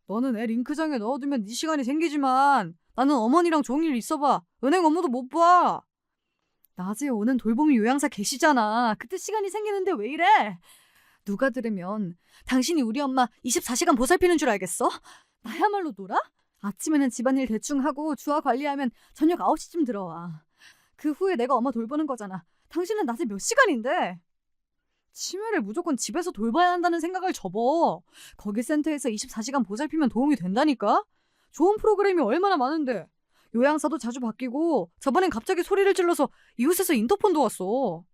너는 애 링크장에 넣어두면 네 시간이 생기지만 나는 어머니랑 종일 있어봐. 은행 업무도 못 봐. 낮에 오는 돌봄이 요양사 계시잖아. 그때 시간이 생기는데 왜 이래? 누가 들으면 당신이 우리 엄마 24시간 보살피는 줄 알겠어? 나야말로 놀아? 아침에는 집안일 대충 하고 주아 관리하면 저녁 9시쯤 들어와. 그 후에 내가 엄마 돌보는 거잖아. 당신은 낮에 몇 시간인데? 치매를 무조건 집에서 돌봐야 한다는 생각을 접어. 거기 센터에서 24시간 보살피면 도움이 된다니까? 좋은 프로그램이 얼마나 많은데. 요양사도 자주 바뀌고 저번엔 갑자기 소리를 질러서 이웃에서 인터폰도 왔어.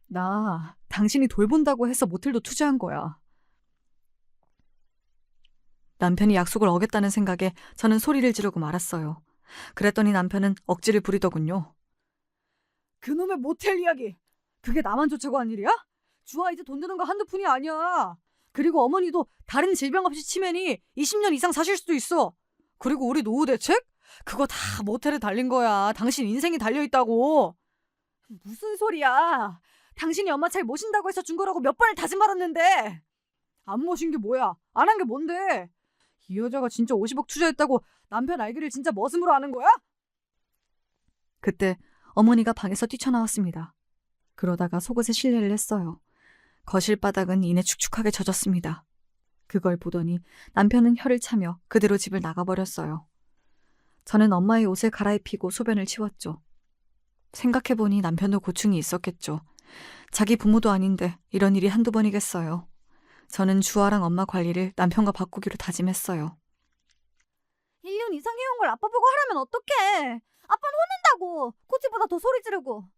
나 당신이 돌본다고 해서 모텔도 투자한 거야. 남편이 약속을 어겼다는 생각에 저는 소리를 지르고 말았어요. 그랬더니 남편은 억지를 부리더군요. 그놈의 모텔 이야기. 그게 나만 좋자고 한 일이야? 주아 이제 돈 드는 거 한두 푼이 아니야. 그리고 어머니도 다른 질병 없이 치매니 20년 이상 사실 수도 있어. 그리고 우리 노후 대책? 그거 다 모텔에 달린 거야. 당신 인생이 달려있다고. 무슨 소리야. 당신이 엄마 잘 모신다고 해서 준 거라고 몇 번을 다짐 말았는데. 안 모신 게 뭐야. 안 한 게 뭔데. 이 여자가 진짜 50억 투자했다고 남편 알기를 진짜 머슴으로 아는 거야? 그때 어머니가 방에서 뛰쳐나왔습니다. 그러다가 속옷에 실례를 했어요. 거실 바닥은 이내 축축하게 젖었습니다. 그걸 보더니 남편은 혀를 차며 그대로 집을 나가버렸어요. 저는 엄마의 옷을 갈아입히고 소변을 치웠죠. 생각해보니 남편도 고충이 있었겠죠. 자기 부모도 아닌데 이런 일이 한두 번이겠어요. 저는 주아랑 엄마 관리를 남편과 바꾸기로 다짐했어요. 1년 이상 해온 걸 아빠 보고 하라면 어떡해. 아빠는 혼낸다고. 코치보다 더 소리 지르고.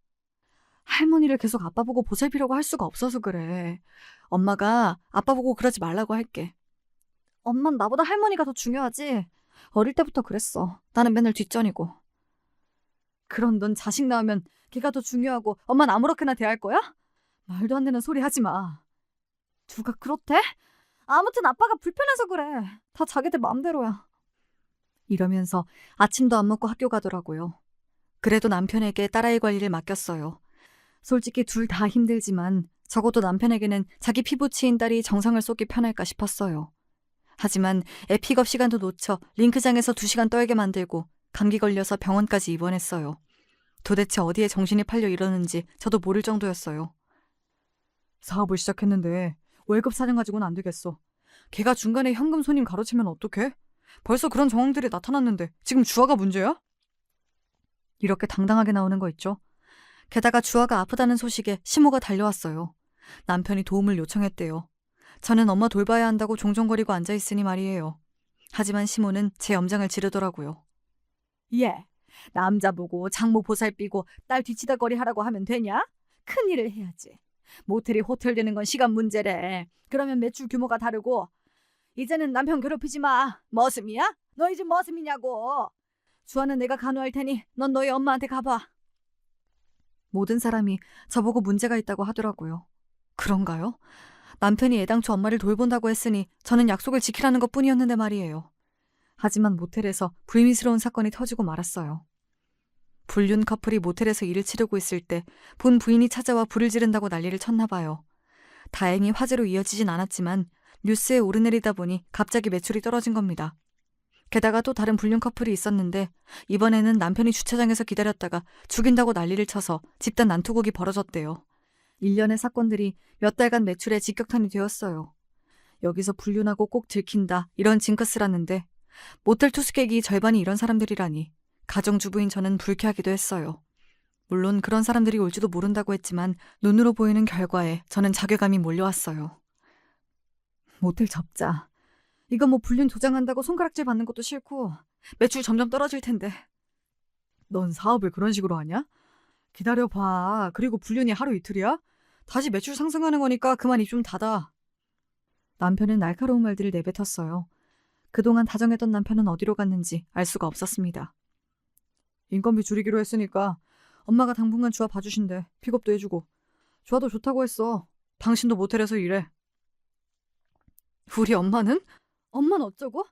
할머니를 계속 아빠 보고 보살피려고 할 수가 없어서 그래. 엄마가 아빠 보고 그러지 말라고 할게. 엄만 나보다 할머니가 더 중요하지. 어릴 때부터 그랬어. 나는 맨날 뒷전이고. 그런 넌 자식 낳으면 걔가 더 중요하고 엄마는 아무렇게나 대할 거야? 말도 안 되는 소리 하지 마. 누가 그렇대? 아무튼 아빠가 불편해서 그래. 다 자기들 마음대로야. 이러면서 아침도 안 먹고 학교 가더라고요. 그래도 남편에게 딸아이 관리를 맡겼어요. 솔직히 둘 다 힘들지만 적어도 남편에게는 자기 피부치인 딸이 정성을 쏟기 편할까 싶었어요. 하지만 애 픽업 시간도 놓쳐 링크장에서 2시간 떨게 만들고 감기 걸려서 병원까지 입원했어요. 도대체 어디에 정신이 팔려 이러는지 저도 모를 정도였어요. 사업을 시작했는데 월급 사정 가지고는 안 되겠어. 걔가 중간에 현금 손님 가로채면 어떡해? 벌써 그런 정황들이 나타났는데 지금 주아가 문제야? 이렇게 당당하게 나오는 거 있죠. 게다가 주아가 아프다는 소식에 시모가 달려왔어요. 남편이 도움을 요청했대요. 저는 엄마 돌봐야 한다고 종종거리고 앉아있으니 말이에요. 하지만 시모는 제 염장을 지르더라고요. 예, 남자 보고 장모 보살피고 딸 뒤치다거리 하라고 하면 되냐? 큰일을 해야지. 모텔이 호텔 되는 건 시간 문제래. 그러면 매출 규모가 다르고. 이제는 남편 괴롭히지 마. 머슴이야? 너희 집 머슴이냐고. 주아는 내가 간호할 테니 넌 너희 엄마한테 가봐. 모든 사람이 저보고 문제가 있다고 하더라고요. 그런가요? 남편이 애당초 엄마를 돌본다고 했으니 저는 약속을 지키라는 것뿐이었는데 말이에요. 하지만 모텔에서 불미스러운 사건이 터지고 말았어요. 불륜 커플이 모텔에서 일을 치르고 있을 때 본 부인이 찾아와 불을 지른다고 난리를 쳤나 봐요. 다행히 화재로 이어지진 않았지만 뉴스에 오르내리다 보니 갑자기 매출이 떨어진 겁니다. 게다가 또 다른 불륜 커플이 있었는데 이번에는 남편이 주차장에서 기다렸다가 죽인다고 난리를 쳐서 집단 난투극이 벌어졌대요. 일련의 사건들이 몇 달간 매출에 직격탄이 되었어요. 여기서 불륜하고 꼭 들킨다 이런 징크스라는데 모텔 투숙객이 절반이 이런 사람들이라니 가정주부인 저는 불쾌하기도 했어요. 물론 그런 사람들이 올지도 모른다고 했지만 눈으로 보이는 결과에 저는 자괴감이 몰려왔어요. 모텔 접자. 이거 뭐 불륜 조장한다고 손가락질 받는 것도 싫고 매출 점점 떨어질 텐데. 넌 사업을 그런 식으로 하냐? 기다려봐. 그리고 불륜이 하루 이틀이야? 다시 매출 상승하는 거니까 그만 입 좀 닫아. 남편은 날카로운 말들을 내뱉었어요. 그동안 다정했던 남편은 어디로 갔는지 알 수가 없었습니다. 인건비 줄이기로 했으니까 엄마가 당분간 주아 봐주신대. 픽업도 해주고. 주아도 좋다고 했어. 당신도 모텔에서 일해. 우리 엄마는? 엄마는 어쩌고?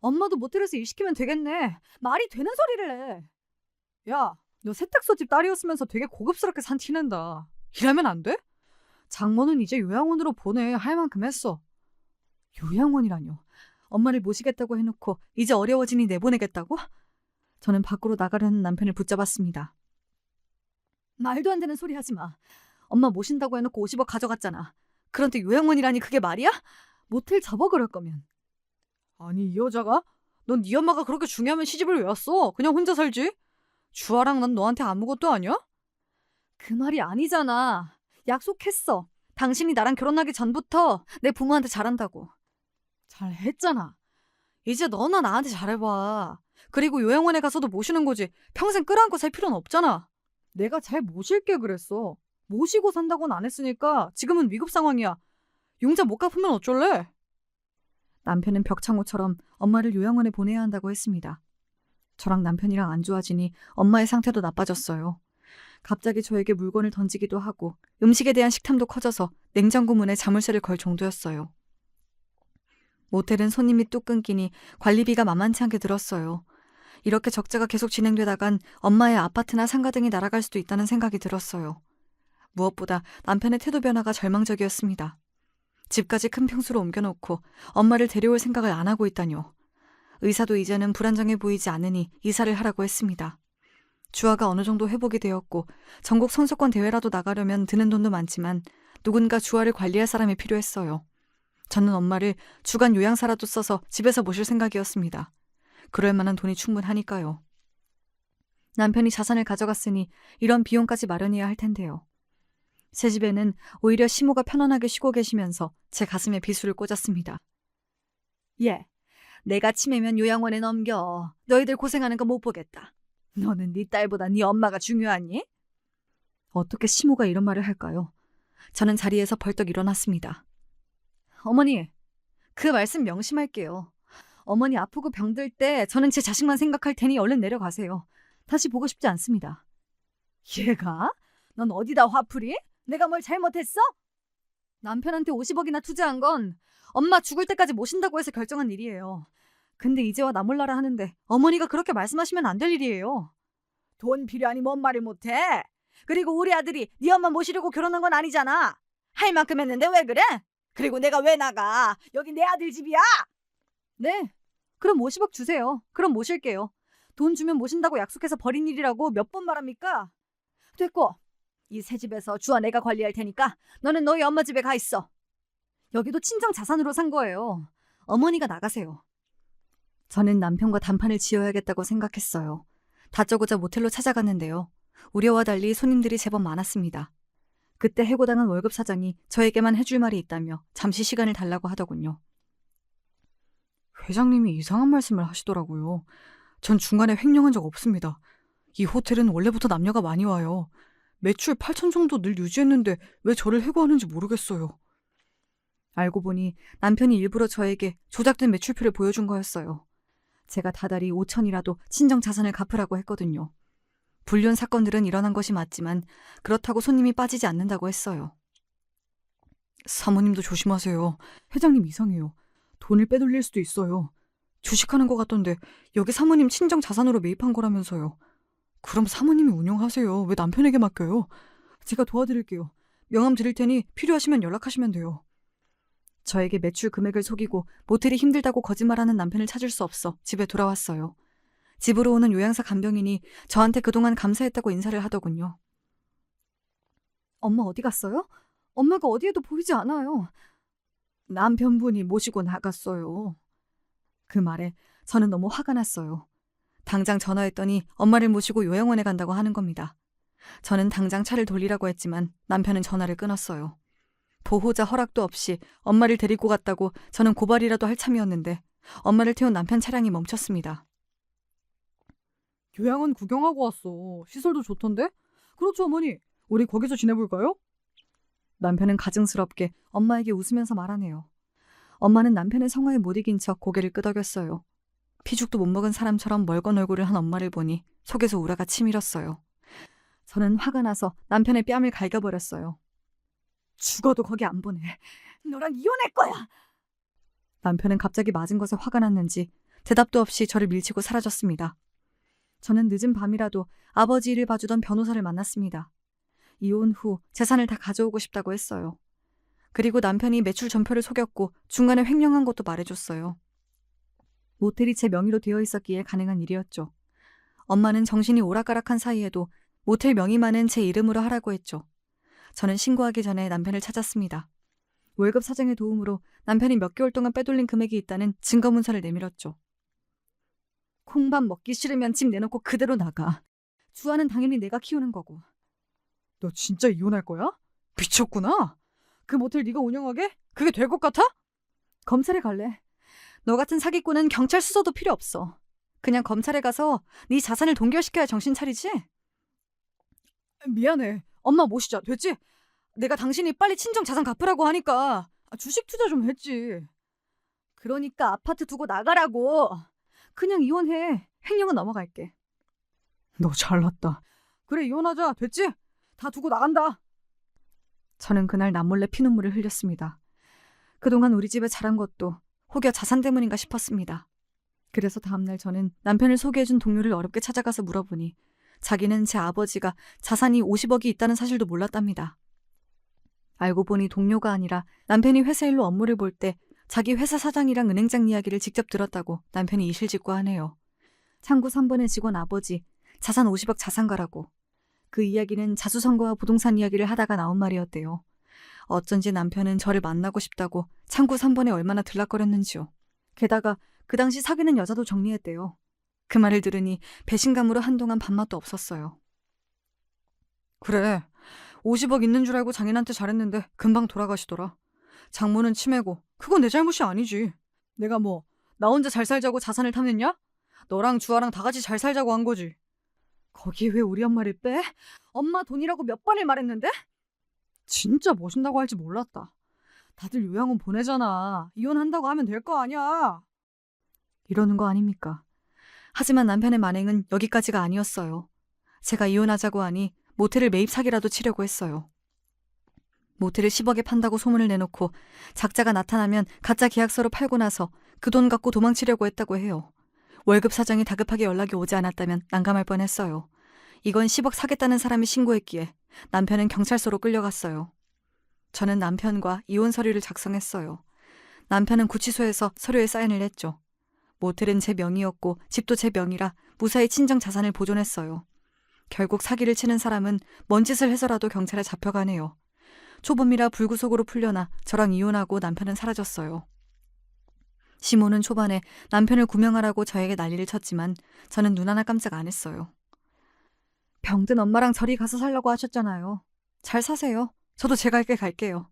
엄마도 모텔에서 일 시키면 되겠네. 말이 되는 소리를 해. 야, 너 세탁소 집 딸이었으면서 되게 고급스럽게 산 티낸다. 일하면 안 돼? 장모는 이제 요양원으로 보내. 할 만큼 했어. 요양원이라뇨. 엄마를 모시겠다고 해놓고 이제 어려워지니 내보내겠다고? 저는 밖으로 나가려는 남편을 붙잡았습니다. 말도 안 되는 소리 하지 마. 엄마 모신다고 해놓고 50억 가져갔잖아. 그런데 요양원이라니 그게 말이야? 모텔 접어 그럴 거면. 아니 이 여자가? 넌 네 엄마가 그렇게 중요하면 시집을 왜 왔어? 그냥 혼자 살지? 주아랑 난 너한테 아무것도 아니야? 그 말이 아니잖아. 약속했어. 당신이 나랑 결혼하기 전부터 내 부모한테 잘한다고. 잘했잖아. 이제 너나 나한테 잘해봐. 그리고 요양원에 가서도 모시는 거지. 평생 끌어안고 살 필요는 없잖아. 내가 잘 모실게 그랬어. 모시고 산다고는 안 했으니까 지금은 위급 상황이야. 융자 못 갚으면 어쩔래? 남편은 벽창호처럼 엄마를 요양원에 보내야 한다고 했습니다. 저랑 남편이랑 안 좋아지니 엄마의 상태도 나빠졌어요. 갑자기 저에게 물건을 던지기도 하고 음식에 대한 식탐도 커져서 냉장고 문에 자물쇠를 걸 정도였어요. 모텔은 손님이 뚝 끊기니 관리비가 만만치 않게 들었어요. 이렇게 적자가 계속 진행되다간 엄마의 아파트나 상가 등이 날아갈 수도 있다는 생각이 들었어요. 무엇보다 남편의 태도 변화가 절망적이었습니다. 집까지 큰 평수로 옮겨놓고 엄마를 데려올 생각을 안 하고 있다뇨. 의사도 이제는 불안정해 보이지 않으니 이사를 하라고 했습니다. 주아가 어느 정도 회복이 되었고 전국 선수권 대회라도 나가려면 드는 돈도 많지만 누군가 주아를 관리할 사람이 필요했어요. 저는 엄마를 주간 요양사라도 써서 집에서 모실 생각이었습니다. 그럴 만한 돈이 충분하니까요. 남편이 자산을 가져갔으니 이런 비용까지 마련해야 할 텐데요. 새 집에는 오히려 시모가 편안하게 쉬고 계시면서 제 가슴에 비수를 꽂았습니다. 예, 내가 치매면 요양원에 넘겨. 너희들 고생하는 거 못 보겠다. 너는 네 딸보다 네 엄마가 중요하니? 어떻게 시모가 이런 말을 할까요? 저는 자리에서 벌떡 일어났습니다. 어머니, 그 말씀 명심할게요. 어머니 아프고 병들 때 저는 제 자식만 생각할 테니 얼른 내려가세요. 다시 보고 싶지 않습니다. 얘가? 넌 어디다 화풀이? 내가 뭘 잘못했어? 남편한테 50억이나 투자한 건 엄마 죽을 때까지 모신다고 해서 결정한 일이에요. 근데 이제와 나 몰라라 하는데 어머니가 그렇게 말씀하시면 안 될 일이에요. 돈 필요하니 뭔 말을 못해? 그리고 우리 아들이 네 엄마 모시려고 결혼한 건 아니잖아. 할 만큼 했는데 왜 그래? 그리고 내가 왜 나가? 여기 내 아들 집이야. 네. 그럼 50억 주세요. 그럼 모실게요. 돈 주면 모신다고 약속해서 버린 일이라고 몇 번 말합니까? 됐고, 이 새 집에서 주와 내가 관리할 테니까 너는 너희 엄마 집에 가 있어. 여기도 친정 자산으로 산 거예요. 어머니가 나가세요. 저는 남편과 단판을 지어야겠다고 생각했어요. 다짜고짜 모텔로 찾아갔는데요. 우려와 달리 손님들이 제법 많았습니다. 그때 해고당한 월급 사장이 저에게만 해줄 말이 있다며 잠시 시간을 달라고 하더군요. 회장님이 이상한 말씀을 하시더라고요. 전 중간에 횡령한 적 없습니다. 이 호텔은 원래부터 남녀가 많이 와요. 매출 8천 정도 늘 유지했는데 왜 저를 해고하는지 모르겠어요. 알고 보니 남편이 일부러 저에게 조작된 매출표를 보여준 거였어요. 제가 다달이 5천이라도 친정 자산을 갚으라고 했거든요. 불륜 사건들은 일어난 것이 맞지만 그렇다고 손님이 빠지지 않는다고 했어요. 사모님도 조심하세요. 회장님 이상해요. 돈을 빼돌릴 수도 있어요. 주식하는 것 같던데 여기 사모님 친정 자산으로 매입한 거라면서요. 그럼 사모님이 운영하세요. 왜 남편에게 맡겨요? 제가 도와드릴게요. 명함 드릴 테니 필요하시면 연락하시면 돼요. 저에게 매출 금액을 속이고 모텔이 힘들다고 거짓말하는 남편을 찾을 수 없어 집에 돌아왔어요. 집으로 오는 요양사 간병인이 저한테 그동안 감사했다고 인사를 하더군요. 엄마 어디 갔어요? 엄마가 어디에도 보이지 않아요. 남편분이 모시고 나갔어요. 그 말에 저는 너무 화가 났어요. 당장 전화했더니 엄마를 모시고 요양원에 간다고 하는 겁니다. 저는 당장 차를 돌리라고 했지만 남편은 전화를 끊었어요. 보호자 허락도 없이 엄마를 데리고 갔다고 저는 고발이라도 할 참이었는데 엄마를 태운 남편 차량이 멈췄습니다. 요양원 구경하고 왔어. 시설도 좋던데? 그렇죠, 어머니. 우리 거기서 지내볼까요? 남편은 가증스럽게 엄마에게 웃으면서 말하네요. 엄마는 남편의 성화에 못 이긴 척 고개를 끄덕였어요. 피죽도 못 먹은 사람처럼 멀건 얼굴을 한 엄마를 보니 속에서 우라가 치밀었어요. 저는 화가 나서 남편의 뺨을 갈겨버렸어요. 죽어도 거기 안 보내. 너랑 이혼할 거야. 남편은 갑자기 맞은 것에 화가 났는지 대답도 없이 저를 밀치고 사라졌습니다. 저는 늦은 밤이라도 아버지 일을 봐주던 변호사를 만났습니다. 이혼 후 재산을 다 가져오고 싶다고 했어요. 그리고 남편이 매출 전표를 속였고 중간에 횡령한 것도 말해줬어요. 모텔이 제 명의로 되어 있었기에 가능한 일이었죠. 엄마는 정신이 오락가락한 사이에도 모텔 명의만은 제 이름으로 하라고 했죠. 저는 신고하기 전에 남편을 찾았습니다. 월급 사정의 도움으로 남편이 몇 개월 동안 빼돌린 금액이 있다는 증거문서를 내밀었죠. 콩밥 먹기 싫으면 집 내놓고 그대로 나가. 주아는 당연히 내가 키우는 거고. 너 진짜 이혼할 거야? 미쳤구나. 그 모텔 네가 운영하게? 그게 될 것 같아? 검찰에 갈래. 너 같은 사기꾼은 경찰 수사도 필요 없어. 그냥 검찰에 가서 네 자산을 동결시켜야 정신 차리지? 미안해. 엄마 모시자. 됐지? 내가 당신이 빨리 친정 자산 갚으라고 하니까 주식 투자 좀 했지. 그러니까 아파트 두고 나가라고. 그냥 이혼해. 횡령은 넘어갈게. 너 잘났다. 그래 이혼하자. 됐지? 다 두고 나간다. 저는 그날 남몰래 피눈물을 흘렸습니다. 그동안 우리 집에 자란 것도 혹여 자산 때문인가 싶었습니다. 그래서 다음날 저는 남편을 소개해준 동료를 어렵게 찾아가서 물어보니 자기는 제 아버지가 자산이 50억이 있다는 사실도 몰랐답니다. 알고 보니 동료가 아니라 남편이 회사 일로 업무를 볼 때 자기 회사 사장이랑 은행장 이야기를 직접 들었다고 남편이 이실직고하네요. 창구 3번의 직원 아버지, 자산 50억 자산가라고. 그 이야기는 자수성가와 부동산 이야기를 하다가 나온 말이었대요. 어쩐지 남편은 저를 만나고 싶다고 창구 3번에 얼마나 들락거렸는지요. 게다가 그 당시 사귀는 여자도 정리했대요. 그 말을 들으니 배신감으로 한동안 밥맛도 없었어요. 그래, 50억 있는 줄 알고 장인한테 잘했는데 금방 돌아가시더라. 장모는 치매고 그건 내 잘못이 아니지. 내가 뭐 나 혼자 잘 살자고 자산을 탐냈냐? 너랑 주아랑 다 같이 잘 살자고 한 거지. 거기에 왜 우리 엄마를 빼? 엄마 돈이라고 몇 번을 말했는데? 진짜 모신다고 할지 몰랐다. 다들 요양원 보내잖아. 이혼한다고 하면 될 거 아니야. 이러는 거 아닙니까? 하지만 남편의 만행은 여기까지가 아니었어요. 제가 이혼하자고 하니 모텔을 매입 사기라도 치려고 했어요. 모텔을 10억에 판다고 소문을 내놓고 작자가 나타나면 가짜 계약서로 팔고 나서 그 돈 갖고 도망치려고 했다고 해요. 월급 사정이 다급하게 연락이 오지 않았다면 난감할 뻔했어요. 이건 10억 사겠다는 사람이 신고했기에 남편은 경찰서로 끌려갔어요. 저는 남편과 이혼 서류를 작성했어요. 남편은 구치소에서 서류에 사인을 했죠. 모텔은 제 명의였고 집도 제 명의라 무사히 친정 자산을 보존했어요. 결국 사기를 치는 사람은 뭔 짓을 해서라도 경찰에 잡혀가네요. 초범이라 불구속으로 풀려나 저랑 이혼하고 남편은 사라졌어요. 시모는 초반에 남편을 구명하라고 저에게 난리를 쳤지만 저는 눈 하나 깜짝 안 했어요. 병든 엄마랑 저리 가서 살라고 하셨잖아요. 잘 사세요. 저도 제 갈 길 갈게요.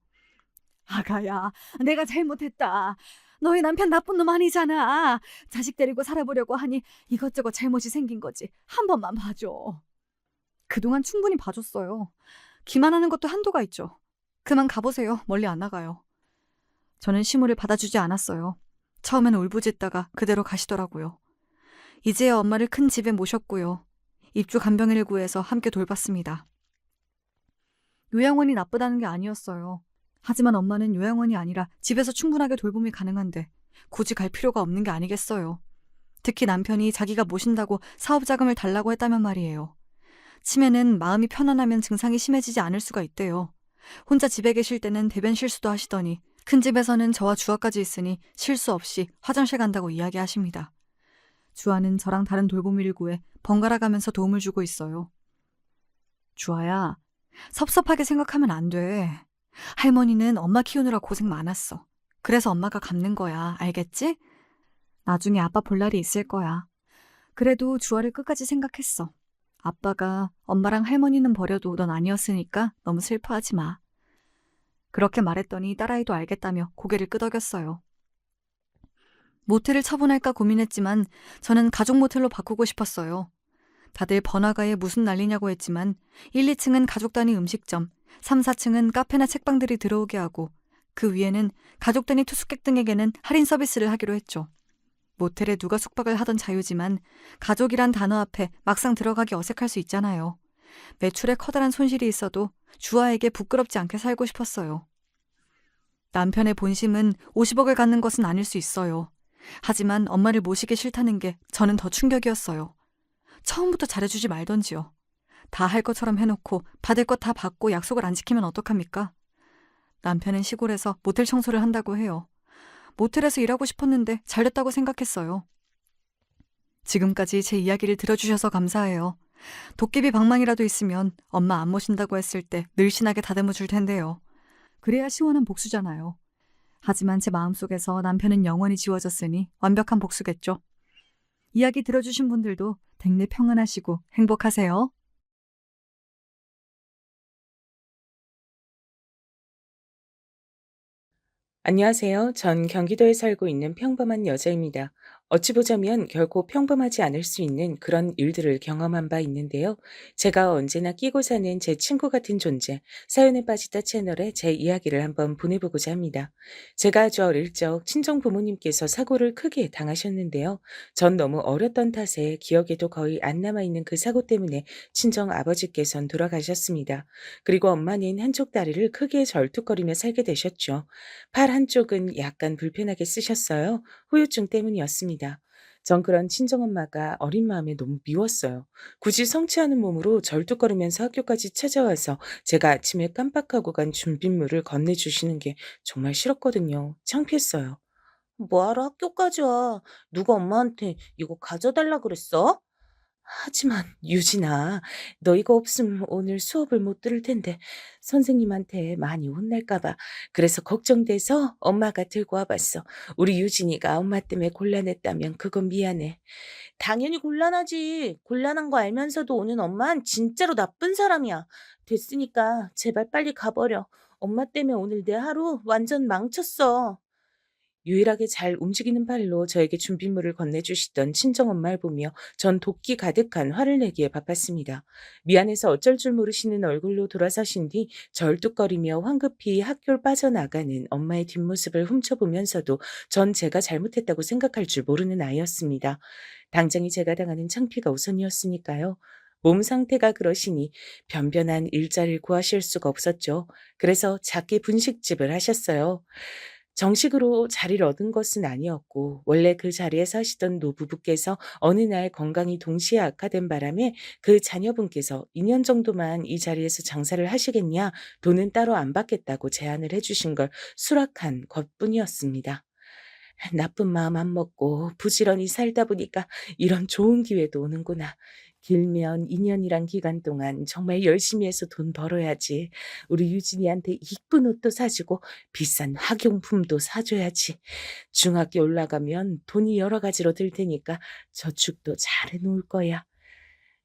아가야, 내가 잘못했다. 너희 남편 나쁜 놈 아니잖아. 자식 데리고 살아보려고 하니 이것저것 잘못이 생긴 거지. 한 번만 봐줘. 그동안 충분히 봐줬어요. 기만하는 것도 한도가 있죠. 그만 가보세요. 멀리 안 나가요. 저는 시모를 받아주지 않았어요. 처음엔 울부짖다가 그대로 가시더라고요. 이제야 엄마를 큰 집에 모셨고요. 입주 간병인을 구해서 함께 돌봤습니다. 요양원이 나쁘다는 게 아니었어요. 하지만 엄마는 요양원이 아니라 집에서 충분하게 돌봄이 가능한데 굳이 갈 필요가 없는 게 아니겠어요. 특히 남편이 자기가 모신다고 사업 자금을 달라고 했다면 말이에요. 치매는 마음이 편안하면 증상이 심해지지 않을 수가 있대요. 혼자 집에 계실 때는 대변 실수도 하시더니 큰 집에서는 저와 주아까지 있으니 실수 없이 화장실 간다고 이야기하십니다. 주아는 저랑 다른 돌보미를 구해 번갈아 가면서 도움을 주고 있어요. 주아야, 섭섭하게 생각하면 안 돼. 할머니는 엄마 키우느라 고생 많았어. 그래서 엄마가 갚는 거야. 알겠지? 나중에 아빠 볼 날이 있을 거야. 그래도 주아를 끝까지 생각했어. 아빠가 엄마랑 할머니는 버려도 넌 아니었으니까 너무 슬퍼하지 마. 그렇게 말했더니 딸아이도 알겠다며 고개를 끄덕였어요. 모텔을 처분할까 고민했지만 저는 가족 모텔로 바꾸고 싶었어요. 다들 번화가에 무슨 난리냐고 했지만 1, 2층은 가족 단위 음식점, 3, 4층은 카페나 책방들이 들어오게 하고 그 위에는 가족 단위 투숙객 등에게는 할인 서비스를 하기로 했죠. 모텔에 누가 숙박을 하던 자유지만 가족이란 단어 앞에 막상 들어가기 어색할 수 있잖아요. 매출에 커다란 손실이 있어도 주아에게 부끄럽지 않게 살고 싶었어요. 남편의 본심은 50억을 갖는 것은 아닐 수 있어요. 하지만 엄마를 모시기 싫다는 게 저는 더 충격이었어요. 처음부터 잘해주지 말던지요. 다 할 것처럼 해놓고 받을 것 다 받고 약속을 안 지키면 어떡합니까? 남편은 시골에서 모텔 청소를 한다고 해요. 모텔에서 일하고 싶었는데 잘됐다고 생각했어요. 지금까지 제 이야기를 들어주셔서 감사해요. 도깨비 방망이라도 있으면 엄마 안 모신다고 했을 때 늘씬하게 다듬어 줄 텐데요. 그래야 시원한 복수잖아요. 하지만 제 마음속에서 남편은 영원히 지워졌으니 완벽한 복수겠죠. 이야기 들어주신 분들도 댁내 평안하시고 행복하세요. 안녕하세요. 전 경기도에 살고 있는 평범한 여자입니다. 어찌 보자면 결코 평범하지 않을 수 있는 그런 일들을 경험한 바 있는데요. 제가 언제나 끼고 사는 제 친구 같은 존재, 사연에 빠지다 채널에 제 이야기를 한번 보내보고자 합니다. 제가 아주 어릴 적 친정 부모님께서 사고를 크게 당하셨는데요. 전 너무 어렸던 탓에 기억에도 거의 안 남아있는 그 사고 때문에 친정 아버지께선 돌아가셨습니다. 그리고 엄마는 한쪽 다리를 크게 절뚝거리며 살게 되셨죠. 팔 한쪽은 약간 불편하게 쓰셨어요. 후유증 때문이었습니다. 전 그런 친정엄마가 어린 마음에 너무 미웠어요. 굳이 성취하는 몸으로 절뚝거리면서 학교까지 찾아와서 제가 아침에 깜빡하고 간 준빗물을 건네주시는 게 정말 싫었거든요. 창피했어요. 뭐하러 학교까지 와? 누가 엄마한테 이거 가져달라 그랬어? 하지만 유진아, 너 이거 없으면 오늘 수업을 못 들을 텐데 선생님한테 많이 혼날까 봐. 그래서 걱정돼서 엄마가 들고 와봤어. 우리 유진이가 엄마 때문에 곤란했다면 그건 미안해. 당연히 곤란하지. 곤란한 거 알면서도 오는 엄만 진짜로 나쁜 사람이야. 됐으니까 제발 빨리 가버려. 엄마 때문에 오늘 내 하루 완전 망쳤어. 유일하게 잘 움직이는 팔로 저에게 준빗물을 건네주시던 친정엄마를 보며 전 도끼 가득한 화를 내기에 바빴습니다. 미안해서 어쩔 줄 모르시는 얼굴로 돌아서신 뒤 절뚝거리며 황급히 학교를 빠져나가는 엄마의 뒷모습을 훔쳐보면서도 전 제가 잘못했다고 생각할 줄 모르는 아이였습니다. 당장이 제가 당하는 창피가 우선이었으니까요. 몸 상태가 그러시니 변변한 일자리를 구하실 수가 없었죠. 그래서 작게 분식집을 하셨어요. 정식으로 자리를 얻은 것은 아니었고 원래 그 자리에서 하시던 노부부께서 어느 날 건강이 동시에 악화된 바람에 그 자녀분께서 2년 정도만 이 자리에서 장사를 하시겠냐, 돈은 따로 안 받겠다고 제안을 해주신 걸 수락한 것뿐이었습니다. 나쁜 마음 안 먹고 부지런히 살다 보니까 이런 좋은 기회도 오는구나. 길면 2년이란 기간 동안 정말 열심히 해서 돈 벌어야지. 우리 유진이한테 이쁜 옷도 사주고 비싼 학용품도 사줘야지. 중학교 올라가면 돈이 여러 가지로 들 테니까 저축도 잘 해놓을 거야.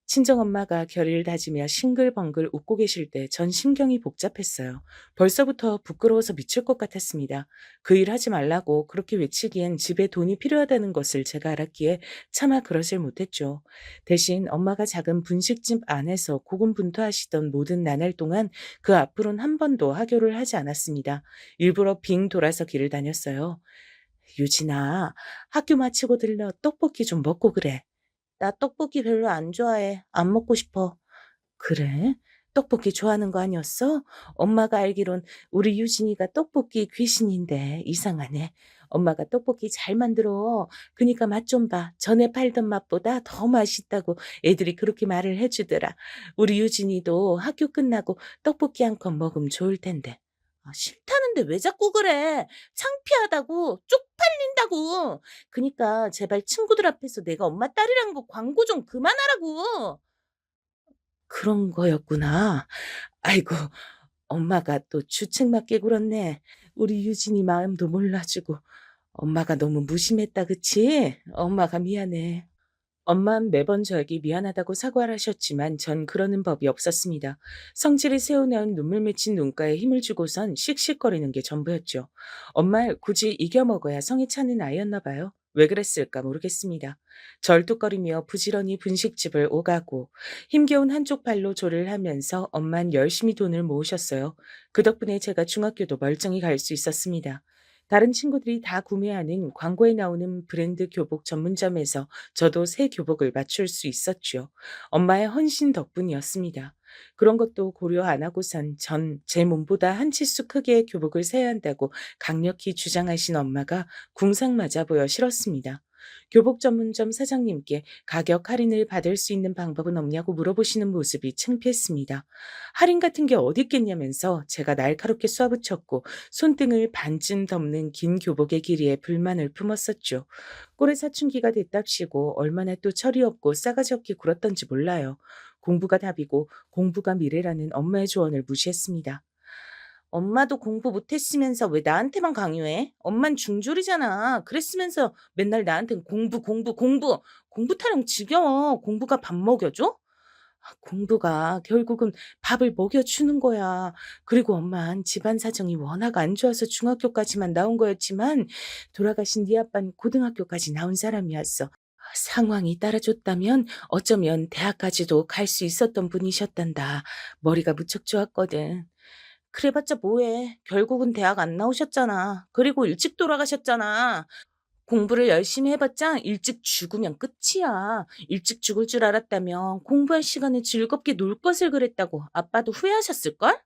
친정엄마가 결의를 다지며 싱글벙글 웃고 계실 때 전 심경이 복잡했어요. 벌써부터 부끄러워서 미칠 것 같았습니다. 그 일 하지 말라고 그렇게 외치기엔 집에 돈이 필요하다는 것을 제가 알았기에 차마 그러질 못했죠. 대신 엄마가 작은 분식집 안에서 고군분투하시던 모든 나날 동안 그 앞으로는 한 번도 하교를 하지 않았습니다. 일부러 빙 돌아서 길을 다녔어요. 유진아, 학교 마치고 들러 떡볶이 좀 먹고 그래. 나 떡볶이 별로 안 좋아해. 안 먹고 싶어. 그래? 떡볶이 좋아하는 거 아니었어? 엄마가 알기론 우리 유진이가 떡볶이 귀신인데 이상하네. 엄마가 떡볶이 잘 만들어. 그니까 맛 좀 봐. 전에 팔던 맛보다 더 맛있다고 애들이 그렇게 말을 해주더라. 우리 유진이도 학교 끝나고 떡볶이 한 컵 먹으면 좋을 텐데. 아, 싫다는데 왜 자꾸 그래? 창피하다고, 쪽팔린다고. 그니까 제발 친구들 앞에서 내가 엄마 딸이라는 거 광고 좀 그만하라고. 그런 거였구나. 아이고, 엄마가 또 주책맞게 굴었네. 우리 유진이 마음도 몰라주고. 엄마가 너무 무심했다, 그치? 엄마가 미안해. 엄만 매번 저에게 미안하다고 사과를 하셨지만 전 그러는 법이 없었습니다. 성질이 새어나온 눈물 맺힌 눈가에 힘을 주고선 씩씩거리는 게 전부였죠. 엄마를 굳이 이겨먹어야 성이 차는 아이였나 봐요. 왜 그랬을까 모르겠습니다. 절뚝거리며 부지런히 분식집을 오가고 힘겨운 한쪽 발로 조를 하면서 엄만 열심히 돈을 모으셨어요. 그 덕분에 제가 중학교도 멀쩡히 갈 수 있었습니다. 다른 친구들이 다 구매하는 광고에 나오는 브랜드 교복 전문점에서 저도 새 교복을 맞출 수 있었죠. 엄마의 헌신 덕분이었습니다. 그런 것도 고려 안 하고선 전 제 몸보다 한 치수 크기의 교복을 사야 한다고 강력히 주장하신 엄마가 궁상 맞아 보여 싫었습니다. 교복 전문점 사장님께 가격 할인을 받을 수 있는 방법은 없냐고 물어보시는 모습이 창피했습니다. 할인 같은 게 어디 있겠냐면서 제가 날카롭게 쏘아붙였고 손등을 반쯤 덮는 긴 교복의 길이에 불만을 품었었죠. 꼴의 사춘기가 됐답시고 얼마나 또 철이 없고 싸가지 없게 굴었던지 몰라요. 공부가 답이고 공부가 미래라는 엄마의 조언을 무시했습니다. 엄마도 공부 못했으면서 왜 나한테만 강요해? 엄만 중졸이잖아. 그랬으면서 맨날 나한텐 공부, 공부, 공부. 공부 타령 지겨워. 공부가 밥 먹여줘? 아, 공부가 결국은 밥을 먹여주는 거야. 그리고 엄만 집안 사정이 워낙 안 좋아서 중학교까지만 나온 거였지만 돌아가신 네 아빠는 고등학교까지 나온 사람이었어. 상황이 따라줬다면 어쩌면 대학까지도 갈 수 있었던 분이셨단다. 머리가 무척 좋았거든. 그래봤자 뭐해. 결국은 대학 안 나오셨잖아. 그리고 일찍 돌아가셨잖아. 공부를 열심히 해봤자 일찍 죽으면 끝이야. 일찍 죽을 줄 알았다면 공부할 시간에 즐겁게 놀 것을 그랬다고 아빠도 후회하셨을걸?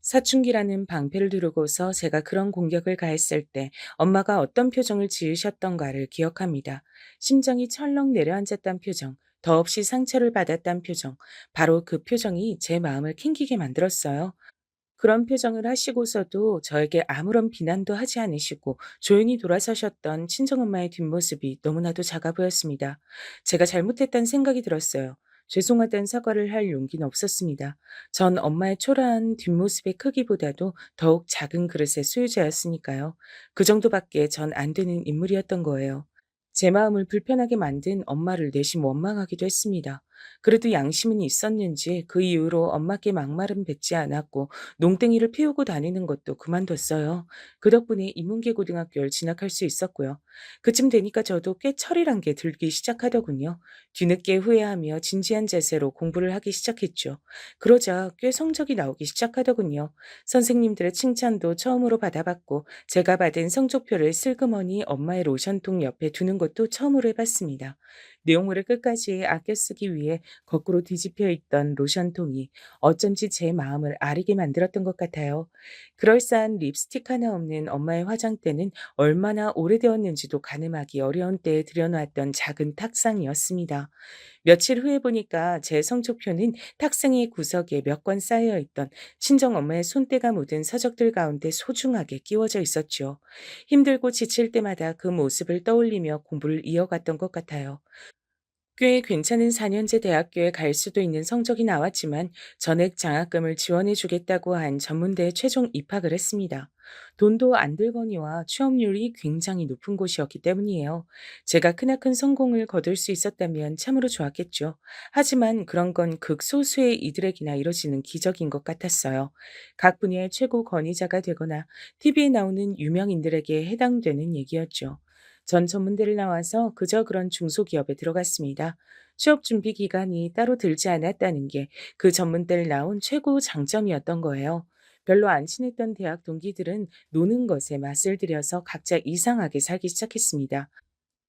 사춘기라는 방패를 두르고서 제가 그런 공격을 가했을 때 엄마가 어떤 표정을 지으셨던가를 기억합니다. 심장이 철렁 내려앉았단 표정, 더없이 상처를 받았단 표정, 바로 그 표정이 제 마음을 캥기게 만들었어요. 그런 표정을 하시고서도 저에게 아무런 비난도 하지 않으시고 조용히 돌아서셨던 친정엄마의 뒷모습이 너무나도 작아 보였습니다. 제가 잘못했다는 생각이 들었어요. 죄송하다는 사과를 할 용기는 없었습니다. 전 엄마의 초라한 뒷모습의 크기보다도 더욱 작은 그릇의 소유자였으니까요. 그 정도밖에 전 안 되는 인물이었던 거예요. 제 마음을 불편하게 만든 엄마를 내심 원망하기도 했습니다. 그래도 양심은 있었는지 그 이후로 엄마께 막말은 뱉지 않았고 농땡이를 피우고 다니는 것도 그만뒀어요. 그 덕분에 인문계 고등학교를 진학할 수 있었고요. 그쯤 되니까 저도 꽤 철이란 게 들기 시작하더군요. 뒤늦게 후회하며 진지한 자세로 공부를 하기 시작했죠. 그러자 꽤 성적이 나오기 시작하더군요. 선생님들의 칭찬도 처음으로 받아봤고 제가 받은 성적표를 슬그머니 엄마의 로션통 옆에 두는 것도 처음으로 해봤습니다. 내용물을 끝까지 아껴 쓰기 위해 거꾸로 뒤집혀 있던 로션통이 어쩐지 제 마음을 아리게 만들었던 것 같아요. 그럴싸한 립스틱 하나 없는 엄마의 화장대는 얼마나 오래되었는지도 가늠하기 어려운 때에 들여놓았던 작은 탁상이었습니다. 며칠 후에 보니까 제 성적표는 탁상의 구석에 몇 권 쌓여 있던 친정엄마의 손때가 묻은 서적들 가운데 소중하게 끼워져 있었죠. 힘들고 지칠 때마다 그 모습을 떠올리며 공부를 이어갔던 것 같아요. 꽤 괜찮은 4년제 대학교에 갈 수도 있는 성적이 나왔지만 전액 장학금을 지원해 주겠다고 한 전문대에 최종 입학을 했습니다. 돈도 안 들거니와 취업률이 굉장히 높은 곳이었기 때문이에요. 제가 크나큰 성공을 거둘 수 있었다면 참으로 좋았겠죠. 하지만 그런 건 극소수의 이들에게나 이뤄지는 기적인 것 같았어요. 각 분야의 최고 권위자가 되거나 TV에 나오는 유명인들에게 해당되는 얘기였죠. 전 전문대를 나와서 그저 그런 중소기업에 들어갔습니다. 취업 준비 기간이 따로 들지 않았다는 게 그 전문대를 나온 최고 장점이었던 거예요. 별로 안 친했던 대학 동기들은 노는 것에 맛을 들여서 각자 이상하게 살기 시작했습니다.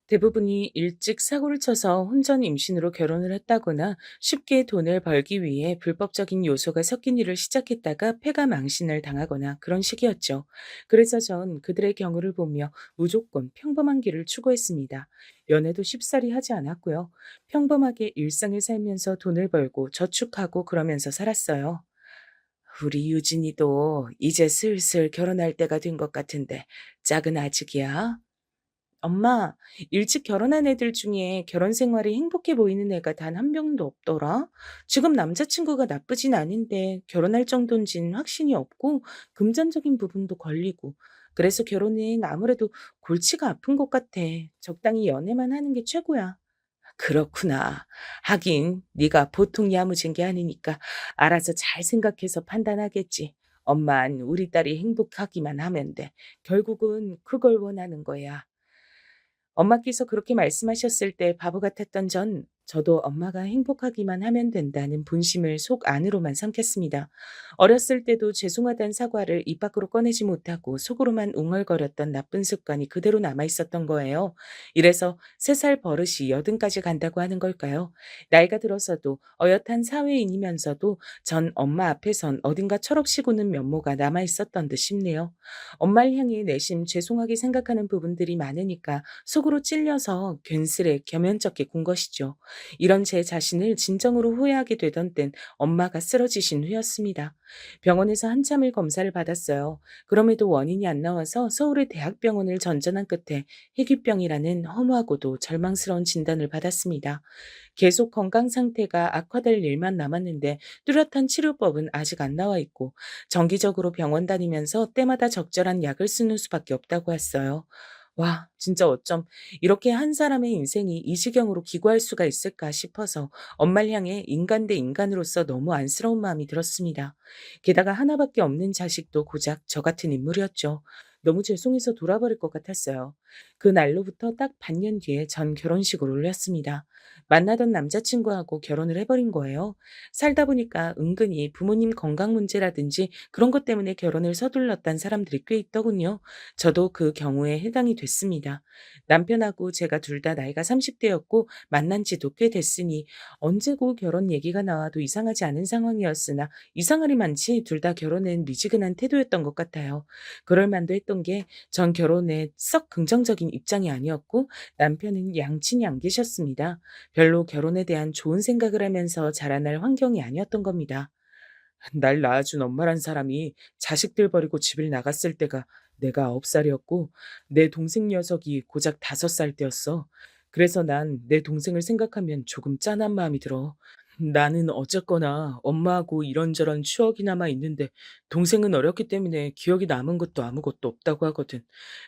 대부분이 일찍 사고를 쳐서 혼전 임신으로 결혼을 했다거나 쉽게 돈을 벌기 위해 불법적인 요소가 섞인 일을 시작했다가 패가 망신을 당하거나 그런 식이었죠. 그래서 전 그들의 경우를 보며 무조건 평범한 길을 추구했습니다. 연애도 쉽사리 하지 않았고요. 평범하게 일상을 살면서 돈을 벌고 저축하고 그러면서 살았어요. 우리 유진이도 이제 슬슬 결혼할 때가 된 것 같은데 짝은 아직이야? 엄마, 일찍 결혼한 애들 중에 결혼 생활이 행복해 보이는 애가 단 한 명도 없더라. 지금 남자친구가 나쁘진 않은데 결혼할 정도인진 확신이 없고 금전적인 부분도 걸리고. 그래서 결혼은 아무래도 골치가 아픈 것 같아. 적당히 연애만 하는 게 최고야. 그렇구나. 하긴 네가 보통 야무진 게 아니니까 알아서 잘 생각해서 판단하겠지. 엄만 우리 딸이 행복하기만 하면 돼. 결국은 그걸 원하는 거야. 엄마께서 그렇게 말씀하셨을 때 바보 같았던 저도 엄마가 행복하기만 하면 된다는 본심을 속 안으로만 삼켰습니다. 어렸을 때도 죄송하다는 사과를 입 밖으로 꺼내지 못하고 속으로만 웅얼거렸던 나쁜 습관이 그대로 남아 있었던 거예요. 이래서 3살 버릇이 80까지 간다고 하는 걸까요? 나이가 들어서도 어엿한 사회인이면서도 전 엄마 앞에선 어딘가 철없이 구는 면모가 남아 있었던 듯 싶네요. 엄마를 향해 내심 죄송하게 생각하는 부분들이 많으니까 속으로 찔려서 괜스레 겸연쩍게 군 것이죠. 이런 제 자신을 진정으로 후회하게 되던 땐 엄마가 쓰러지신 후였습니다. 병원에서 한참을 검사를 받았어요. 그럼에도 원인이 안 나와서 서울의 대학병원을 전전한 끝에 희귀병이라는 허무하고도 절망스러운 진단을 받았습니다. 계속 건강 상태가 악화될 일만 남았는데 뚜렷한 치료법은 아직 안 나와 있고 정기적으로 병원 다니면서 때마다 적절한 약을 쓰는 수밖에 없다고 했어요. 와, 진짜 어쩜 이렇게 한 사람의 인생이 이 지경으로 기구할 수가 있을까 싶어서 엄마를 향해 인간 대 인간으로서 너무 안쓰러운 마음이 들었습니다. 게다가 하나밖에 없는 자식도 고작 저 같은 인물이었죠. 너무 죄송해서 돌아버릴 것 같았어요. 그 날로부터 딱 반년 뒤에 전 결혼식을 올렸습니다. 만나던 남자친구하고 결혼을 해버린 거예요. 살다 보니까 은근히 부모님 건강 문제라든지 그런 것 때문에 결혼을 서둘렀던 사람들이 꽤 있더군요. 저도 그 경우에 해당이 됐습니다. 남편하고 제가 둘 다 나이가 30대였고 만난 지도 꽤 됐으니 언제고 결혼 얘기가 나와도 이상하지 않은 상황이었으나 이상하리 많지 둘 다 결혼엔 미지근한 태도였던 것 같아요. 그럴 만도 했던 게 전 결혼에 썩 긍정적인 입장이 아니었고 남편은 양친이 안 계셨습니다. 별로 결혼에 대한 좋은 생각을 하면서 자라날 환경이 아니었던 겁니다. 날 낳아준 엄마란 사람이 자식들 버리고 집을 나갔을 때가 내가 9살이었고 내 동생 녀석이 고작 5살 때였어. 그래서 난 내 동생을 생각하면 조금 짠한 마음이 들어. 나는 어쨌거나 엄마하고 이런저런 추억이 남아 있는데 동생은 어렸기 때문에 기억이 남은 것도 아무것도 없다고 하거든.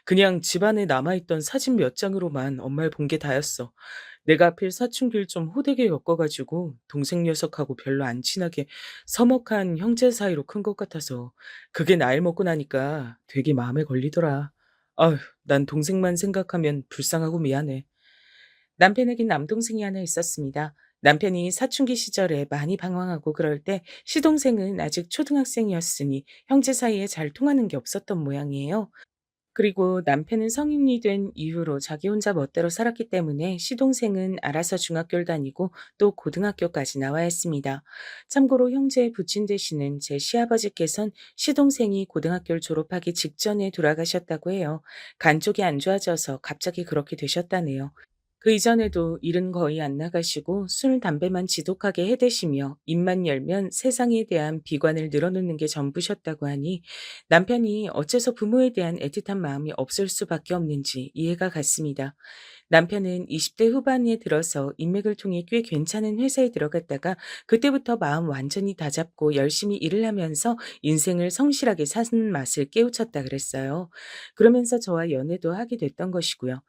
그냥 집안에 남아있던 사진 몇 장으로만 엄마를 본 게 다였어. 내가 하필 사춘기를 좀 호되게 겪어가지고 동생 녀석하고 별로 안 친하게 서먹한 형제 사이로 큰 것 같아서 그게 나이 먹고 나니까 되게 마음에 걸리더라. 아휴, 난 동생만 생각하면 불쌍하고 미안해. 남편에겐 남동생이 하나 있었습니다. 남편이 사춘기 시절에 많이 방황하고 그럴 때 시동생은 아직 초등학생이었으니 형제 사이에 잘 통하는 게 없었던 모양이에요. 그리고 남편은 성인이 된 이후로 자기 혼자 멋대로 살았기 때문에 시동생은 알아서 중학교를 다니고 또 고등학교까지 나와야 했습니다. 참고로 형제의 부친 되시는 제 시아버지께선 시동생이 고등학교를 졸업하기 직전에 돌아가셨다고 해요. 간 쪽이 안 좋아져서 갑자기 그렇게 되셨다네요. 그 이전에도 일은 거의 안 나가시고 술, 담배만 지독하게 해대시며 입만 열면 세상에 대한 비관을 늘어놓는 게 전부셨다고 하니 남편이 어째서 부모에 대한 애틋한 마음이 없을 수밖에 없는지 이해가 갔습니다. 남편은 20대 후반에 들어서 인맥을 통해 꽤 괜찮은 회사에 들어갔다가 그때부터 마음 완전히 다잡고 열심히 일을 하면서 인생을 성실하게 사는 맛을 깨우쳤다 그랬어요. 그러면서 저와 연애도 하게 됐던 것이고요.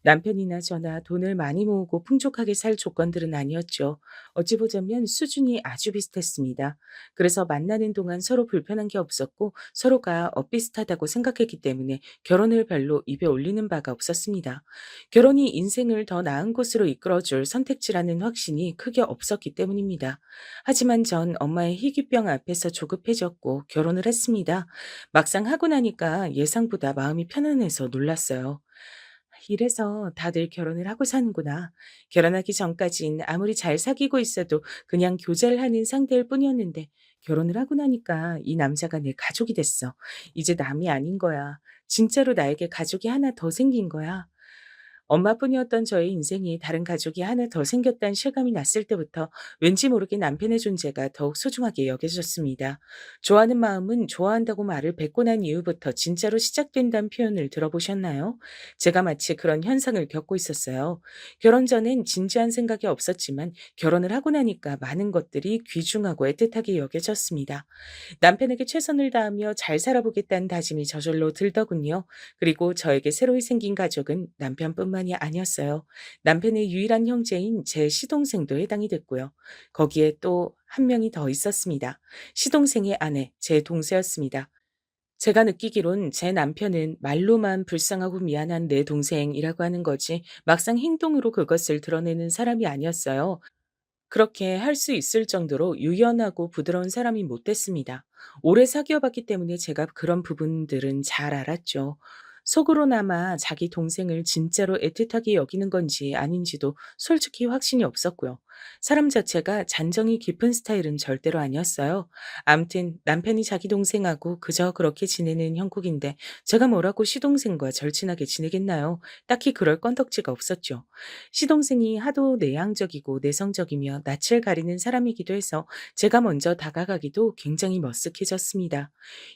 남편이나 저나 돈을 많이 모으고 풍족하게 살 조건들은 아니었죠. 어찌 보자면 수준이 아주 비슷했습니다. 그래서 만나는 동안 서로 불편한 게 없었고 서로가 엇비슷하다고 생각했기 때문에 결혼을 별로 입에 올리는 바가 없었습니다. 결혼이 인생을 더 나은 곳으로 이끌어줄 선택지라는 확신이 크게 없었기 때문입니다. 하지만 전 엄마의 희귀병 앞에서 조급해졌고 결혼을 했습니다. 막상 하고 나니까 예상보다 마음이 편안해서 놀랐어요. 이래서 다들 결혼을 하고 사는구나. 결혼하기 전까진 아무리 잘 사귀고 있어도 그냥 교제를 하는 상대일 뿐이었는데 결혼을 하고 나니까 이 남자가 내 가족이 됐어. 이제 남이 아닌 거야. 진짜로 나에게 가족이 하나 더 생긴 거야. 엄마뿐이었던 저의 인생이 다른 가족이 하나 더 생겼다는 실감이 났을 때부터 왠지 모르게 남편의 존재가 더욱 소중하게 여겨졌습니다. 좋아하는 마음은 좋아한다고 말을 뱉고 난 이후부터 진짜로 시작된다는 표현을 들어보셨나요? 제가 마치 그런 현상을 겪고 있었어요. 결혼 전엔 진지한 생각이 없었지만 결혼을 하고 나니까 많은 것들이 귀중하고 애틋하게 여겨졌습니다. 남편에게 최선을 다하며 잘 살아보겠다는 다짐이 저절로 들더군요. 그리고 저에게 새로이 생긴 가족은 남편뿐만이 아니었어요. 남편의 유일한 형제인 제 시동생도 해당이 됐고요. 거기에 또 한 명이 더 있었습니다. 시동생의 아내, 제 동생이었습니다. 제가 느끼기론 제 남편은 말로만 불쌍하고 미안한 내 동생이라고 하는 거지 막상 행동으로 그것을 드러내는 사람이 아니었어요. 그렇게 할 수 있을 정도로 유연하고 부드러운 사람이 못 됐습니다. 오래 사귀어 봤기 때문에 제가 그런 부분들은 잘 알았죠. 속으로나마 자기 동생을 진짜로 애틋하게 여기는 건지 아닌지도 솔직히 확신이 없었고요. 사람 자체가 잔정이 깊은 스타일은 절대로 아니었어요. 암튼 남편이 자기 동생하고 그저 그렇게 지내는 형국인데 제가 뭐라고 시동생과 절친하게 지내겠나요? 딱히 그럴 건덕지가 없었죠. 시동생이 하도 내향적이고 내성적이며 낯을 가리는 사람이기도 해서 제가 먼저 다가가기도 굉장히 머쓱해졌습니다.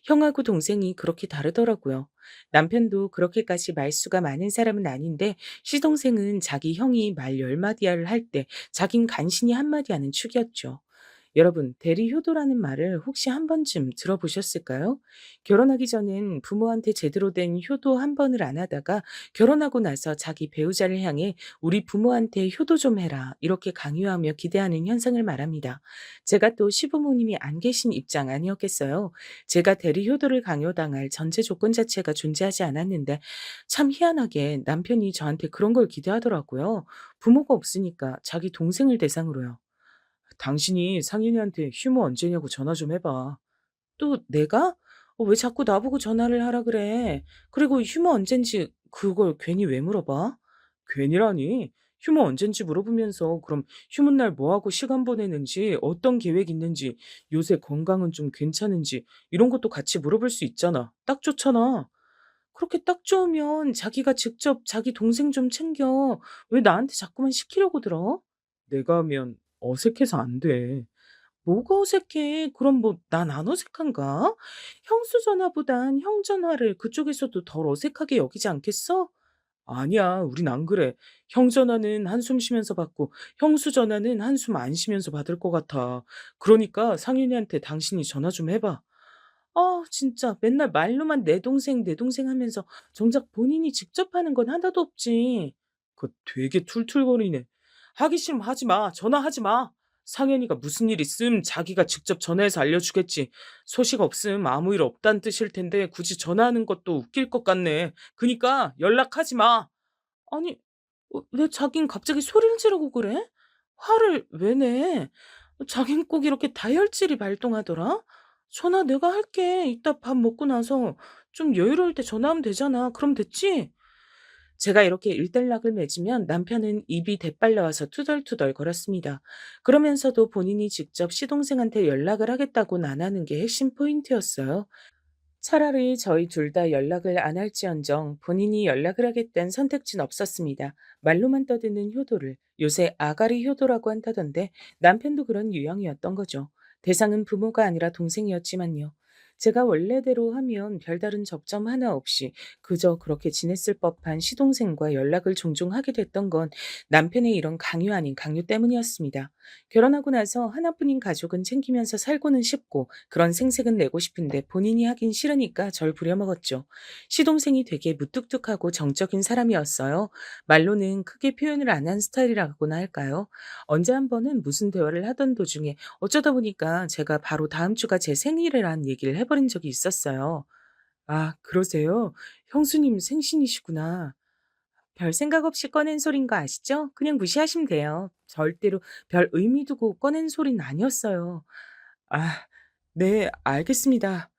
형하고 동생이 그렇게 다르더라고요. 남편도 그렇게까지 말수가 많은 사람은 아닌데 시동생은 자기 형이 말 10마디를 할 때 자긴 간신히 한마디 하는 축이었죠. 여러분, 대리효도라는 말을 혹시 한 번쯤 들어보셨을까요? 결혼하기 전엔 부모한테 제대로 된 효도 한 번을 안 하다가 결혼하고 나서 자기 배우자를 향해 우리 부모한테 효도 좀 해라. 이렇게 강요하며 기대하는 현상을 말합니다. 제가 또 시부모님이 안 계신 입장 아니었겠어요? 제가 대리효도를 강요당할 전제 조건 자체가 존재하지 않았는데 참 희한하게 남편이 저한테 그런 걸 기대하더라고요. 부모가 없으니까 자기 동생을 대상으로요. 당신이 상인이한테 휴무 언제냐고 전화 좀 해봐. 또 내가? 왜 자꾸 나보고 전화를 하라 그래? 그리고 휴무 언젠지 그걸 괜히 왜 물어봐? 괜히라니. 휴무 언젠지 물어보면서 그럼 휴무 날 뭐하고 시간 보내는지, 어떤 계획 있는지, 요새 건강은 좀 괜찮은지 이런 것도 같이 물어볼 수 있잖아. 딱 좋잖아. 그렇게 딱 좋으면 자기가 직접 자기 동생 좀 챙겨. 왜 나한테 자꾸만 시키려고 들어? 내가 하면 어색해서 안 돼. 뭐가 어색해? 그럼 뭐 난 안 어색한가? 형수 전화보단 형 전화를 그쪽에서도 덜 어색하게 여기지 않겠어? 아니야, 우린 안 그래. 형 전화는 한숨 쉬면서 받고 형수 전화는 한숨 안 쉬면서 받을 것 같아. 그러니까 상윤이한테 당신이 전화 좀 해봐. 아, 진짜 맨날 말로만 내 동생 하면서 정작 본인이 직접 하는 건 하나도 없지. 그거 되게 툴툴거리네. 하기 싫으면 하지 마. 전화하지 마. 상현이가 무슨 일 있음 자기가 직접 전화해서 알려주겠지. 소식 없음 아무 일 없다는 뜻일 텐데 굳이 전화하는 것도 웃길 것 같네. 그니까 연락하지 마. 아니, 왜 자긴 갑자기 소리를 지르고 그래? 화를 왜 내? 자긴 꼭 이렇게 다혈질이 발동하더라? 전화 내가 할게. 이따 밥 먹고 나서 좀 여유로울 때 전화하면 되잖아. 그럼 됐지? 제가 이렇게 일단락을 맺으면 남편은 입이 대빨 나와서 투덜투덜 거렸습니다. 그러면서도 본인이 직접 시동생한테 연락을 하겠다고는 안 하는 게 핵심 포인트였어요. 차라리 저희 둘 다 연락을 안 할지언정 본인이 연락을 하겠다는 선택지는 없었습니다. 말로만 떠드는 효도를 요새 아가리 효도라고 한다던데 남편도 그런 유형이었던 거죠. 대상은 부모가 아니라 동생이었지만요. 제가 원래대로 하면 별다른 접점 하나 없이 그저 그렇게 지냈을 법한 시동생과 연락을 종종 하게 됐던 건 남편의 이런 강요 아닌 강요 때문이었습니다. 결혼하고 나서 하나뿐인 가족은 챙기면서 살고는 싶고 그런 생색은 내고 싶은데 본인이 하긴 싫으니까 절 부려먹었죠. 시동생이 되게 무뚝뚝하고 정적인 사람이었어요. 말로는 크게 표현을 안 한 스타일이라고나 할까요? 언제 한 번은 무슨 대화를 하던 도중에 어쩌다 보니까 제가 바로 다음 주가 제 생일이란 얘기를 해버린 적이 있었어요. 아, 그러세요? 형수님 생신이시구나. 별 생각 없이 꺼낸 소린 거 아시죠? 그냥 무시하시면 돼요. 절대로 별 의미 두고 꺼낸 소리는 아니었어요. 아, 네, 알겠습니다.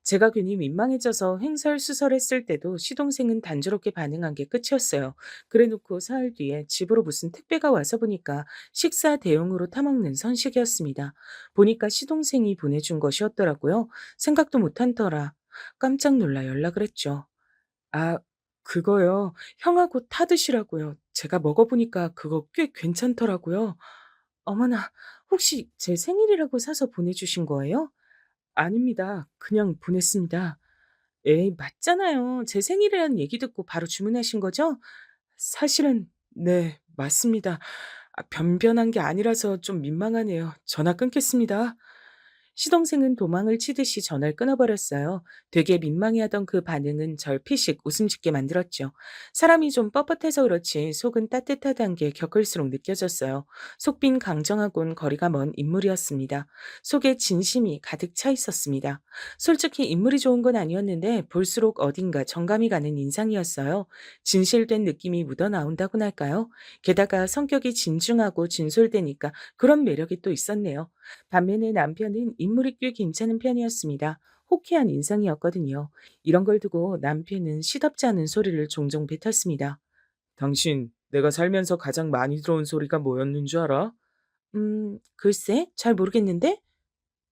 제가 괜히 민망해져서 횡설수설했을 때도 시동생은 단조롭게 반응한 게 끝이었어요. 그래놓고 사흘 뒤에 집으로 무슨 택배가 와서 보니까 식사 대용으로 타먹는 선식이었습니다. 보니까 시동생이 보내준 것이었더라고요. 생각도 못한 터라 깜짝 놀라 연락을 했죠. 아, 그거요. 형하고 타 드시라고요. 제가 먹어보니까 그거 꽤 괜찮더라고요. 어머나, 혹시 제 생일이라고 사서 보내주신 거예요? 아닙니다. 그냥 보냈습니다. 에이, 맞잖아요. 제 생일이라는 얘기 듣고 바로 주문하신 거죠? 사실은, 네, 맞습니다. 아, 변변한 게 아니라서 좀 민망하네요. 전화 끊겠습니다. 시동생은 도망을 치듯이 전화를 끊어버렸어요. 되게 민망해하던 그 반응은 절 피식 웃음 짓게 만들었죠. 사람이 좀 뻣뻣해서 그렇지 속은 따뜻하다는 게 겪을수록 느껴졌어요. 속빈 강정하고는 거리가 먼 인물이었습니다. 속에 진심이 가득 차 있었습니다. 솔직히 인물이 좋은 건 아니었는데 볼수록 어딘가 정감이 가는 인상이었어요. 진실된 느낌이 묻어나온다고나 할까요? 게다가 성격이 진중하고 진솔되니까 그런 매력이 또 있었네요. 반면에 남편은 인물이 꽤 괜찮은 편이었습니다. 호쾌한 인상이었거든요. 이런 걸 두고 남편은 시덥지 않은 소리를 종종 뱉었습니다. 당신, 내가 살면서 가장 많이 들어온 소리가 뭐였는 줄 알아? 글쎄, 잘 모르겠는데?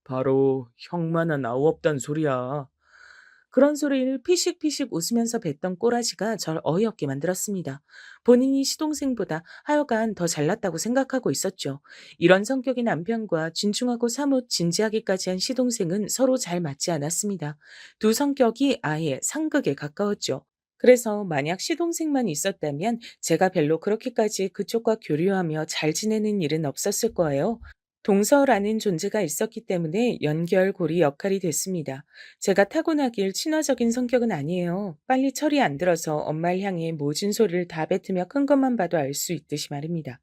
바로 형만한 아우 없단 소리야. 그런 소리를 피식피식 웃으면서 뱉던 꼬라지가 절 어이없게 만들었습니다. 본인이 시동생보다 하여간 더 잘났다고 생각하고 있었죠. 이런 성격의 남편과 진중하고 사뭇 진지하기까지 한 시동생은 서로 잘 맞지 않았습니다. 두 성격이 아예 상극에 가까웠죠. 그래서 만약 시동생만 있었다면 제가 별로 그렇게까지 그쪽과 교류하며 잘 지내는 일은 없었을 거예요. 동서라는 존재가 있었기 때문에 연결고리 역할이 됐습니다. 제가 타고나길 친화적인 성격은 아니에요. 빨리 철이 안 들어서 엄마를 향해 모진 소리를 다 뱉으며 큰 것만 봐도 알 수 있듯이 말입니다.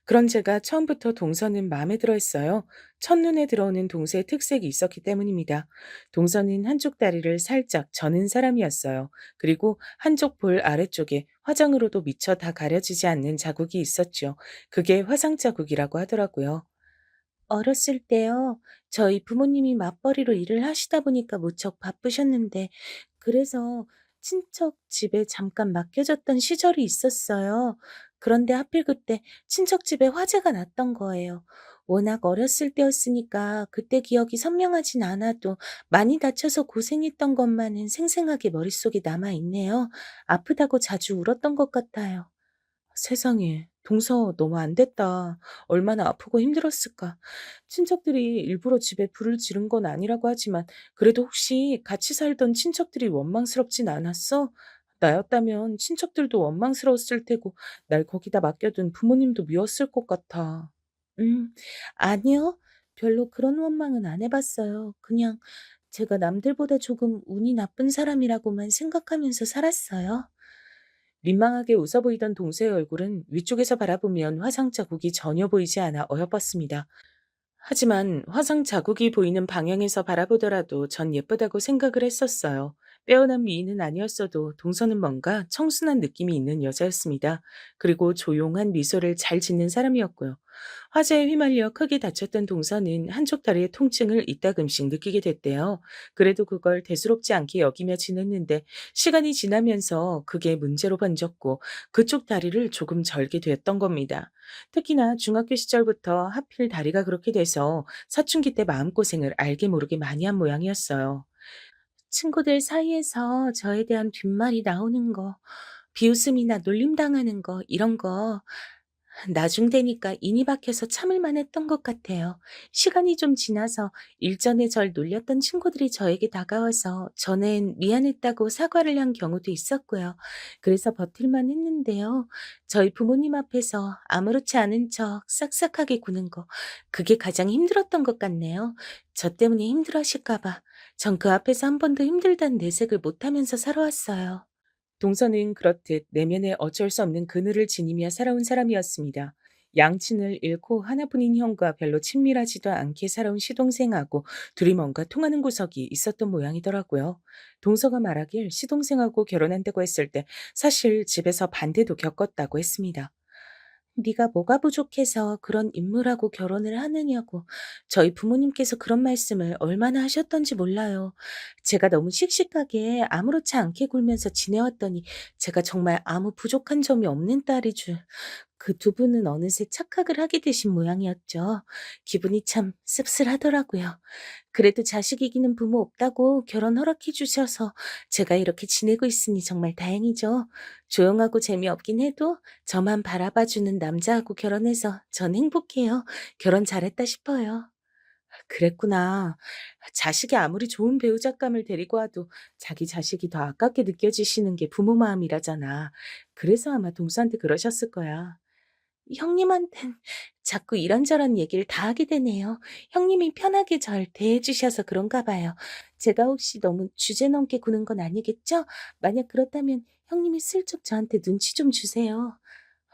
그런 제가 처음부터 동서는 마음에 들어 했어요. 첫눈에 들어오는 동서의 특색이 있었기 때문입니다. 동서는 한쪽 다리를 살짝 저는 사람이었어요. 그리고 한쪽 볼 아래쪽에 화장으로도 미처 다 가려지지 않는 자국이 있었죠. 그게 화상 자국이라고 하더라고요. 어렸을 때요. 저희 부모님이 맞벌이로 일을 하시다 보니까 무척 바쁘셨는데, 그래서 친척 집에 잠깐 맡겨졌던 시절이 있었어요. 그런데 하필 그때 친척 집에 화재가 났던 거예요. 워낙 어렸을 때였으니까 그때 기억이 선명하진 않아도 많이 다쳐서 고생했던 것만은 생생하게 머릿속에 남아있네요. 아프다고 자주 울었던 것 같아요. 세상에, 동서 너무 안 됐다. 얼마나 아프고 힘들었을까. 친척들이 일부러 집에 불을 지른 건 아니라고 하지만 그래도 혹시 같이 살던 친척들이 원망스럽진 않았어? 나였다면 친척들도 원망스러웠을 테고 날 거기다 맡겨둔 부모님도 미웠을 것 같아. 음, 아니요. 별로 그런 원망은 안 해봤어요. 그냥 제가 남들보다 조금 운이 나쁜 사람이라고만 생각하면서 살았어요. 민망하게 웃어 보이던 동서의 얼굴은 위쪽에서 바라보면 화상 자국이 전혀 보이지 않아 어여뻤습니다. 하지만 화상 자국이 보이는 방향에서 바라보더라도 전 예쁘다고 생각을 했었어요. 빼어난 미인은 아니었어도 동서는 뭔가 청순한 느낌이 있는 여자였습니다. 그리고 조용한 미소를 잘 짓는 사람이었고요. 화재에 휘말려 크게 다쳤던 동서는 한쪽 다리의 통증을 이따금씩 느끼게 됐대요. 그래도 그걸 대수롭지 않게 여기며 지냈는데 시간이 지나면서 그게 문제로 번졌고 그쪽 다리를 조금 절게 됐던 겁니다. 특히나 중학교 시절부터 하필 다리가 그렇게 돼서 사춘기 때 마음고생을 알게 모르게 많이 한 모양이었어요. 친구들 사이에서 저에 대한 뒷말이 나오는 거, 비웃음이나 놀림당하는 거, 이런 거 나중 되니까 인이 박혀서 참을 만했던 것 같아요. 시간이 좀 지나서 일전에 절 놀렸던 친구들이 저에게 다가와서 전엔 미안했다고 사과를 한 경우도 있었고요. 그래서 버틸만 했는데요. 저희 부모님 앞에서 아무렇지 않은 척 싹싹하게 구는 거, 그게 가장 힘들었던 것 같네요. 저 때문에 힘들어하실까봐. 전 그 앞에서 한 번도 힘들다는 내색을 못하면서 살아왔어요. 동서는 그렇듯 내면에 어쩔 수 없는 그늘을 지니며 살아온 사람이었습니다. 양친을 잃고 하나뿐인 형과 별로 친밀하지도 않게 살아온 시동생하고 둘이 뭔가 통하는 구석이 있었던 모양이더라고요. 동서가 말하길 시동생하고 결혼한다고 했을 때 사실 집에서 반대도 겪었다고 했습니다. 네가 뭐가 부족해서 그런 인물하고 결혼을 하느냐고 저희 부모님께서 그런 말씀을 얼마나 하셨던지 몰라요. 제가 너무 씩씩하게 아무렇지 않게 굴면서 지내왔더니 제가 정말 아무 부족한 점이 없는 딸이 줄. 그 두 분은 어느새 착각을 하게 되신 모양이었죠. 기분이 참 씁쓸하더라고요. 그래도 자식 이기는 부모 없다고 결혼 허락해 주셔서 제가 이렇게 지내고 있으니 정말 다행이죠. 조용하고 재미없긴 해도 저만 바라봐 주는 남자하고 결혼해서 전 행복해요. 결혼 잘했다 싶어요. 그랬구나. 자식이 아무리 좋은 배우잣감을 데리고 와도 자기 자식이 더 아깝게 느껴지시는 게 부모 마음이라잖아. 그래서 아마 동수한테 그러셨을 거야. 형님한텐 자꾸 이런저런 얘기를 다 하게 되네요. 형님이 편하게 절 대해 주셔서 그런가 봐요. 제가 혹시 너무 주제넘게 구는 건 아니겠죠? 만약 그렇다면 형님이 슬쩍 저한테 눈치 좀 주세요.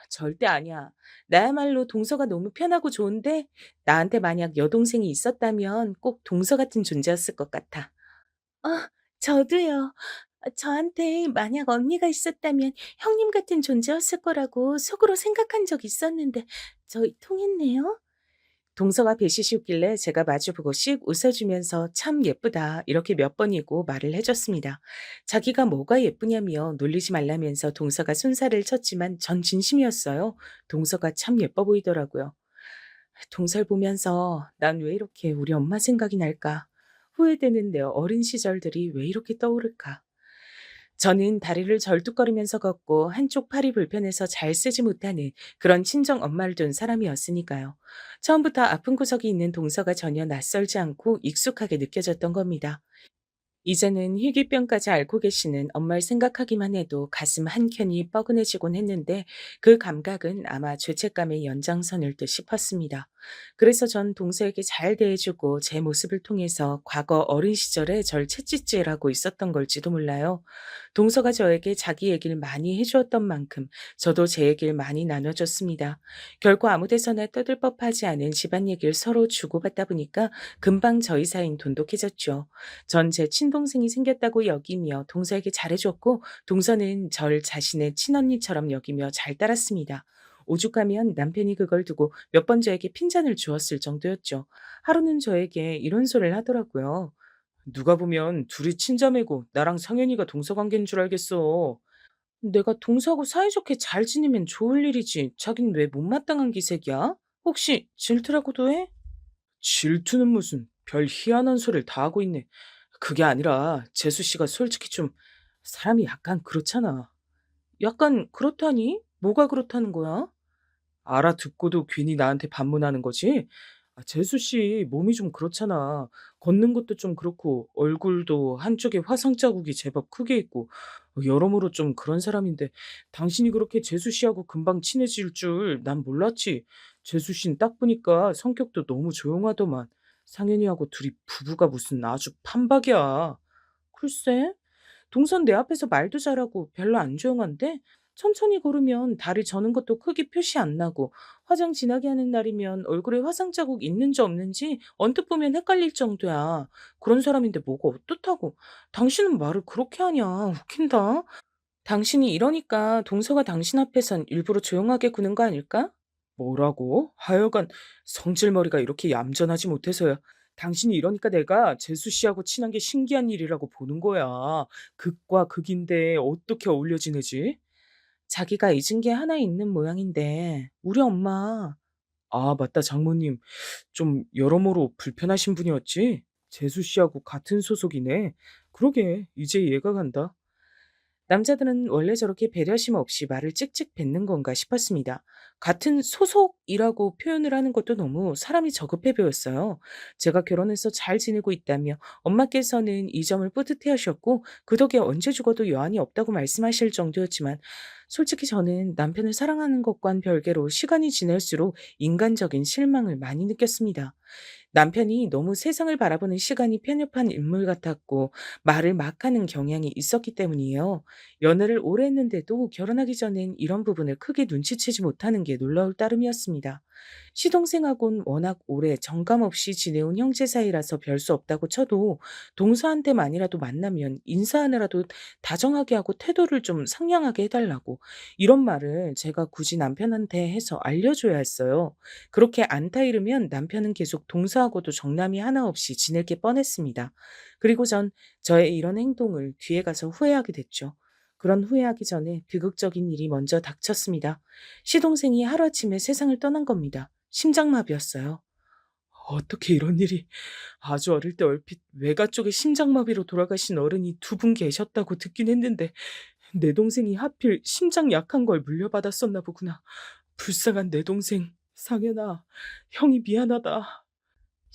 절대 아니야. 나야말로 동서가 너무 편하고 좋은데 나한테 만약 여동생이 있었다면 꼭 동서 같은 존재였을 것 같아. 저도요. 저한테 만약 언니가 있었다면 형님 같은 존재였을 거라고 속으로 생각한 적 있었는데 저희 통했네요. 동서가 배시시웃길래 제가 마주보고 씩 웃어주면서 참 예쁘다 이렇게 몇 번이고 말을 해줬습니다. 자기가 뭐가 예쁘냐며 놀리지 말라면서 동서가 순살을 쳤지만 전 진심이었어요. 동서가 참 예뻐 보이더라고요. 동서를 보면서 난 왜 이렇게 우리 엄마 생각이 날까? 후회되는 내 어린 시절들이 왜 이렇게 떠오를까? 저는 다리를 절뚝거리면서 걷고 한쪽 팔이 불편해서 잘 쓰지 못하는 그런 친정 엄마를 둔 사람이었으니까요. 처음부터 아픈 구석이 있는 동서가 전혀 낯설지 않고 익숙하게 느껴졌던 겁니다. 이제는 희귀병까지 앓고 계시는 엄마를 생각하기만 해도 가슴 한켠이 뻐근해지곤 했는데 그 감각은 아마 죄책감의 연장선일 듯 싶었습니다. 그래서 전 동서에게 잘 대해주고 제 모습을 통해서 과거 어린 시절에 절 채찍질하고 있었던 걸지도 몰라요. 동서가 저에게 자기 얘기를 많이 해주었던 만큼 저도 제 얘기를 많이 나눠줬습니다. 결코 아무 데서나 떠들 법하지 않은 집안 얘기를 서로 주고받다 보니까 금방 저희 사이는 돈독해졌죠. 전 제 친동생이 생겼다고 여기며 동서에게 잘해줬고 동서는 절 자신의 친언니처럼 여기며 잘 따랐습니다. 오죽하면 남편이 그걸 두고 몇 번 저에게 핀잔을 주었을 정도였죠. 하루는 저에게 이런 소리를 하더라고요. 누가 보면 둘이 친자매고 나랑 상현이가 동서관계인 줄 알겠어. 내가 동서하고 사이좋게 잘 지내면 좋을 일이지. 자긴 왜 못마땅한 기색이야? 혹시 질투라고도 해? 질투는 무슨 별 희한한 소리를 다 하고 있네. 그게 아니라 재수 씨가 솔직히 좀 사람이 약간 그렇잖아. 약간 그렇다니? 뭐가 그렇다는 거야? 알아듣고도 괜히 나한테 반문하는 거지? 재수 씨 몸이 좀 그렇잖아. 걷는 것도 좀 그렇고 얼굴도 한쪽에 화상 자국이 제법 크게 있고 여러모로 좀 그런 사람인데 당신이 그렇게 재수 씨하고 금방 친해질 줄 난 몰랐지. 재수 씨는 딱 보니까 성격도 너무 조용하더만. 상현이하고 둘이 부부가 무슨 아주 판박이야. 글쎄, 동선 내 앞에서 말도 잘하고 별로 안 조용한데 천천히 걸으면 다리 저는 것도 크게 표시 안 나고 화장 진하게 하는 날이면 얼굴에 화상 자국 있는지 없는지 언뜻 보면 헷갈릴 정도야. 그런 사람인데 뭐가 어떻다고. 당신은 말을 그렇게 하냐. 웃긴다. 당신이 이러니까 동서가 당신 앞에선 일부러 조용하게 구는 거 아닐까? 뭐라고? 하여간 성질머리가 이렇게 얌전하지 못해서야. 당신이 이러니까 내가 재수 씨하고 친한 게 신기한 일이라고 보는 거야. 극과 극인데 어떻게 어울려 지내지? 자기가 잊은 게 하나 있는 모양인데 우리 엄마. 아, 맞다, 장모님. 좀 여러모로 불편하신 분이었지? 재수 씨하고 같은 소속이네. 그러게, 이제 이해가 간다. 남자들은 원래 저렇게 배려심 없이 말을 찍찍 뱉는 건가 싶었습니다. 같은 소속이라고 표현을 하는 것도 너무 사람이 저급해 보였어요. 제가 결혼해서 잘 지내고 있다며 엄마께서는 이 점을 뿌듯해 하셨고 그 덕에 언제 죽어도 여한이 없다고 말씀하실 정도였지만 솔직히 저는 남편을 사랑하는 것과는 별개로 시간이 지날수록 인간적인 실망을 많이 느꼈습니다. 남편이 너무 세상을 바라보는 시간이 편협한 인물 같았고 말을 막 하는 경향이 있었기 때문이에요. 연애를 오래 했는데도 결혼하기 전엔 이런 부분을 크게 눈치채지 못하는 게 놀라울 따름이었습니다. 시동생하고는 워낙 오래 정감 없이 지내온 형제 사이라서 별 수 없다고 쳐도 동서한테만이라도 만나면 인사하느라도 다정하게 하고 태도를 좀 상냥하게 해달라고 이런 말을 제가 굳이 남편한테 해서 알려줘야 했어요. 그렇게 안타 이르면 남편은 계속 동서하고도 정남이 하나 없이 지낼 게 뻔했습니다. 그리고 전 저의 이런 행동을 뒤에 가서 후회하게 됐죠. 그런 후회하기 전에 비극적인 일이 먼저 닥쳤습니다. 시동생이 하루아침에 세상을 떠난 겁니다. 심장마비였어요. 어떻게 이런 일이. 아주 어릴 때 얼핏 외가 쪽에 심장마비로 돌아가신 어른이 두 분 계셨다고 듣긴 했는데 내 동생이 하필 심장 약한 걸 물려받았었나 보구나. 불쌍한 내 동생. 상현아, 형이 미안하다.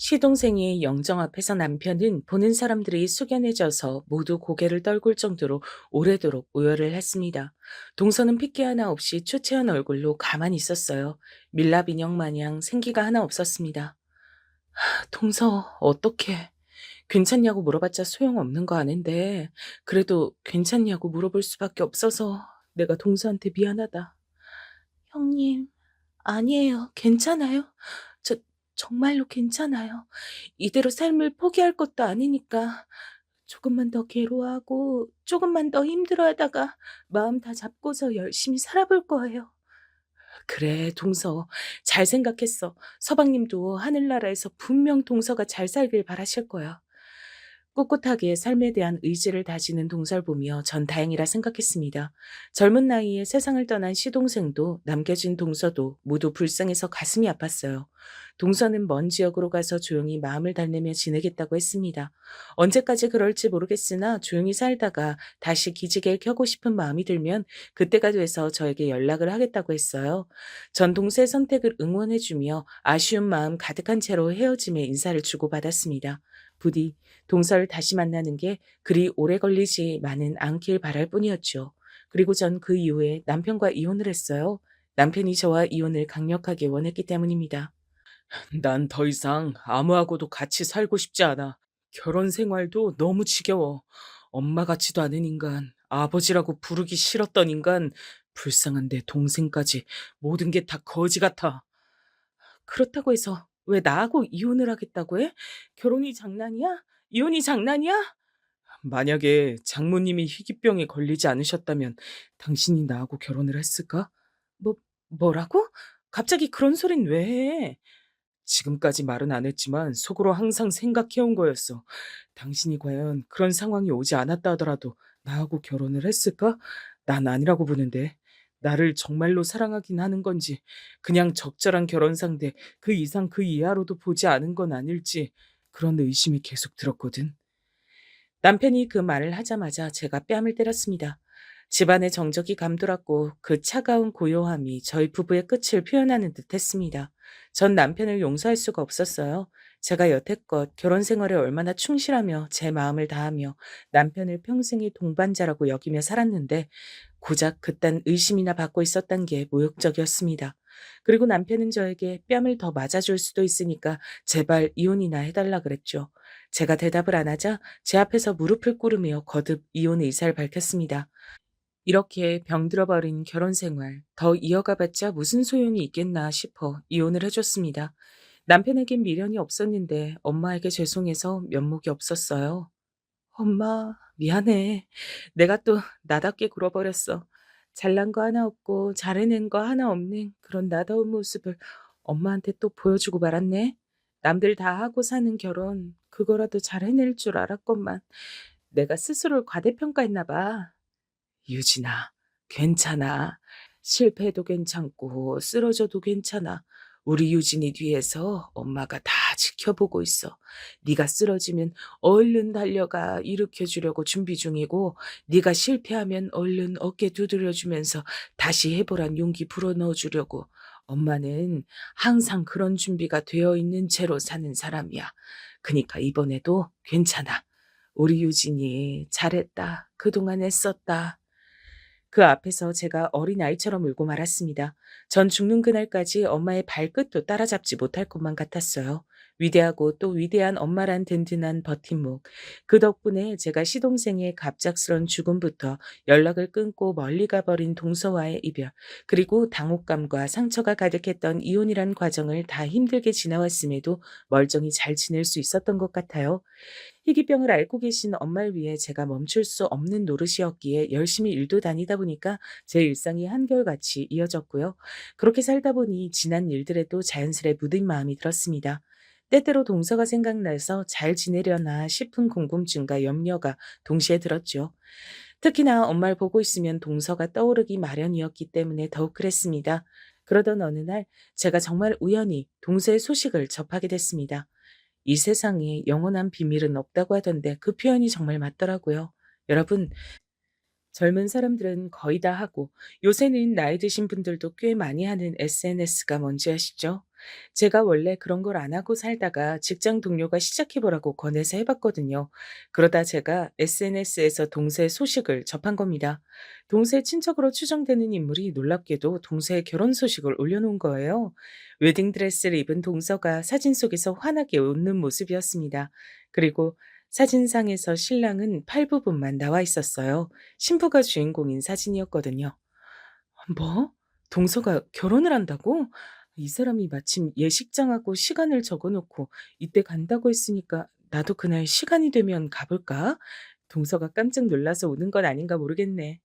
시동생이 영정 앞에서 남편은 보는 사람들이 숙연해져서 모두 고개를 떨굴 정도로 오래도록 오열을 했습니다. 동서는 핏기 하나 없이 초췌한 얼굴로 가만히 있었어요. 밀랍 인형 마냥 생기가 하나 없었습니다. 동서, 어떡해. 괜찮냐고 물어봤자 소용없는 거 아는데 그래도 괜찮냐고 물어볼 수밖에 없어서 내가 동서한테 미안하다. 형님, 아니에요. 괜찮아요. 저 정말로 괜찮아요. 이대로 삶을 포기할 것도 아니니까 조금만 더 괴로워하고 조금만 더 힘들어하다가 마음 다 잡고서 열심히 살아볼 거예요. 그래, 동서. 잘 생각했어. 서방님도 하늘나라에서 분명 동서가 잘 살길 바라실 거야. 꿋꿋하게 삶에 대한 의지를 다지는 동서를 보며 전 다행이라 생각했습니다. 젊은 나이에 세상을 떠난 시동생도 남겨진 동서도 모두 불쌍해서 가슴이 아팠어요. 동서는 먼 지역으로 가서 조용히 마음을 달래며 지내겠다고 했습니다. 언제까지 그럴지 모르겠으나 조용히 살다가 다시 기지개를 켜고 싶은 마음이 들면 그때가 돼서 저에게 연락을 하겠다고 했어요. 전 동서의 선택을 응원해주며 아쉬운 마음 가득한 채로 헤어짐의 인사를 주고받았습니다. 부디 동서를 다시 만나는 게 그리 오래 걸리지만은 않길 바랄 뿐이었죠. 그리고 전 그 이후에 남편과 이혼을 했어요. 남편이 저와 이혼을 강력하게 원했기 때문입니다. 난 더 이상 아무하고도 같이 살고 싶지 않아. 결혼 생활도 너무 지겨워. 엄마 같지도 않은 인간, 아버지라고 부르기 싫었던 인간, 불쌍한 내 동생까지 모든 게 다 거지 같아. 그렇다고 해서 왜 나하고 이혼을 하겠다고 해? 결혼이 장난이야? 이혼이 장난이야? 만약에 장모님이 희귀병에 걸리지 않으셨다면 당신이 나하고 결혼을 했을까? 뭐, 뭐라고? 갑자기 그런 소린 왜 해? 지금까지 말은 안 했지만 속으로 항상 생각해온 거였어. 당신이 과연 그런 상황이 오지 않았다 하더라도 나하고 결혼을 했을까? 난 아니라고 보는데. 나를 정말로 사랑하긴 하는 건지, 그냥 적절한 결혼 상대, 그 이상 그 이하로도 보지 않은 건 아닐지, 그런 의심이 계속 들었거든. 남편이 그 말을 하자마자 제가 뺨을 때렸습니다. 집안의 정적이 감돌았고 그 차가운 고요함이 저희 부부의 끝을 표현하는 듯 했습니다. 전 남편을 용서할 수가 없었어요. 제가 여태껏 결혼 생활에 얼마나 충실하며 제 마음을 다하며 남편을 평생의 동반자라고 여기며 살았는데 고작 그딴 의심이나 받고 있었던 게 모욕적이었습니다. 그리고 남편은 저에게 뺨을 더 맞아줄 수도 있으니까 제발 이혼이나 해달라 그랬죠. 제가 대답을 안 하자 제 앞에서 무릎을 꿇으며 거듭 이혼 의사를 밝혔습니다. 이렇게 병들어버린 결혼 생활, 더 이어가봤자 무슨 소용이 있겠나 싶어 이혼을 해줬습니다. 남편에겐 미련이 없었는데 엄마에게 죄송해서 면목이 없었어요. 엄마, 미안해. 내가 또 나답게 굴어버렸어. 잘난 거 하나 없고 잘해낸 거 하나 없는 그런 나다운 모습을 엄마한테 또 보여주고 말았네. 남들 다 하고 사는 결혼, 그거라도 잘 해낼 줄 알았건만 내가 스스로를 과대평가했나 봐. 유진아, 괜찮아. 실패해도 괜찮고 쓰러져도 괜찮아. 우리 유진이 뒤에서 엄마가 다 지켜보고 있어. 네가 쓰러지면 얼른 달려가 일으켜 주려고 준비 중이고 네가 실패하면 얼른 어깨 두드려 주면서 다시 해보란 용기 불어넣어 주려고. 엄마는 항상 그런 준비가 되어 있는 채로 사는 사람이야. 그니까 이번에도 괜찮아. 우리 유진이 잘했다. 그동안 애썼다. 그 앞에서 제가 어린아이처럼 울고 말았습니다. 전 죽는 그날까지 엄마의 발끝도 따라잡지 못할 것만 같았어요. 위대하고 또 위대한 엄마란 든든한 버팀목. 그 덕분에 제가 시동생의 갑작스런 죽음부터 연락을 끊고 멀리 가버린 동서와의 이별, 그리고 당혹감과 상처가 가득했던 이혼이란 과정을 다 힘들게 지나왔음에도 멀쩡히 잘 지낼 수 있었던 것 같아요. 희귀병을 앓고 계신 엄마를 위해 제가 멈출 수 없는 노릇이었기에 열심히 일도 다니다 보니까 제 일상이 한결같이 이어졌고요. 그렇게 살다 보니 지난 일들에도 자연스레 묻은 마음이 들었습니다. 때때로 동서가 생각나서 잘 지내려나 싶은 궁금증과 염려가 동시에 들었죠. 특히나 엄마를 보고 있으면 동서가 떠오르기 마련이었기 때문에 더욱 그랬습니다. 그러던 어느 날 제가 정말 우연히 동서의 소식을 접하게 됐습니다. 이 세상에 영원한 비밀은 없다고 하던데 그 표현이 정말 맞더라고요. 여러분, 젊은 사람들은 거의 다 하고 요새는 나이 드신 분들도 꽤 많이 하는 SNS가 뭔지 아시죠? 제가 원래 그런 걸 안 하고 살다가 직장 동료가 시작해보라고 권해서 해봤거든요. 그러다 제가 SNS에서 동서의 소식을 접한 겁니다. 동서의 친척으로 추정되는 인물이 놀랍게도 동서의 결혼 소식을 올려놓은 거예요. 웨딩드레스를 입은 동서가 사진 속에서 환하게 웃는 모습이었습니다. 그리고 사진상에서 신랑은 팔 부분만 나와 있었어요. 신부가 주인공인 사진이었거든요. 뭐? 동서가 결혼을 한다고? 이 사람이 마침 예식장하고 시간을 적어놓고 이때 간다고 했으니까 나도 그날 시간이 되면 가볼까? 동서가 깜짝 놀라서 우는 건 아닌가 모르겠네.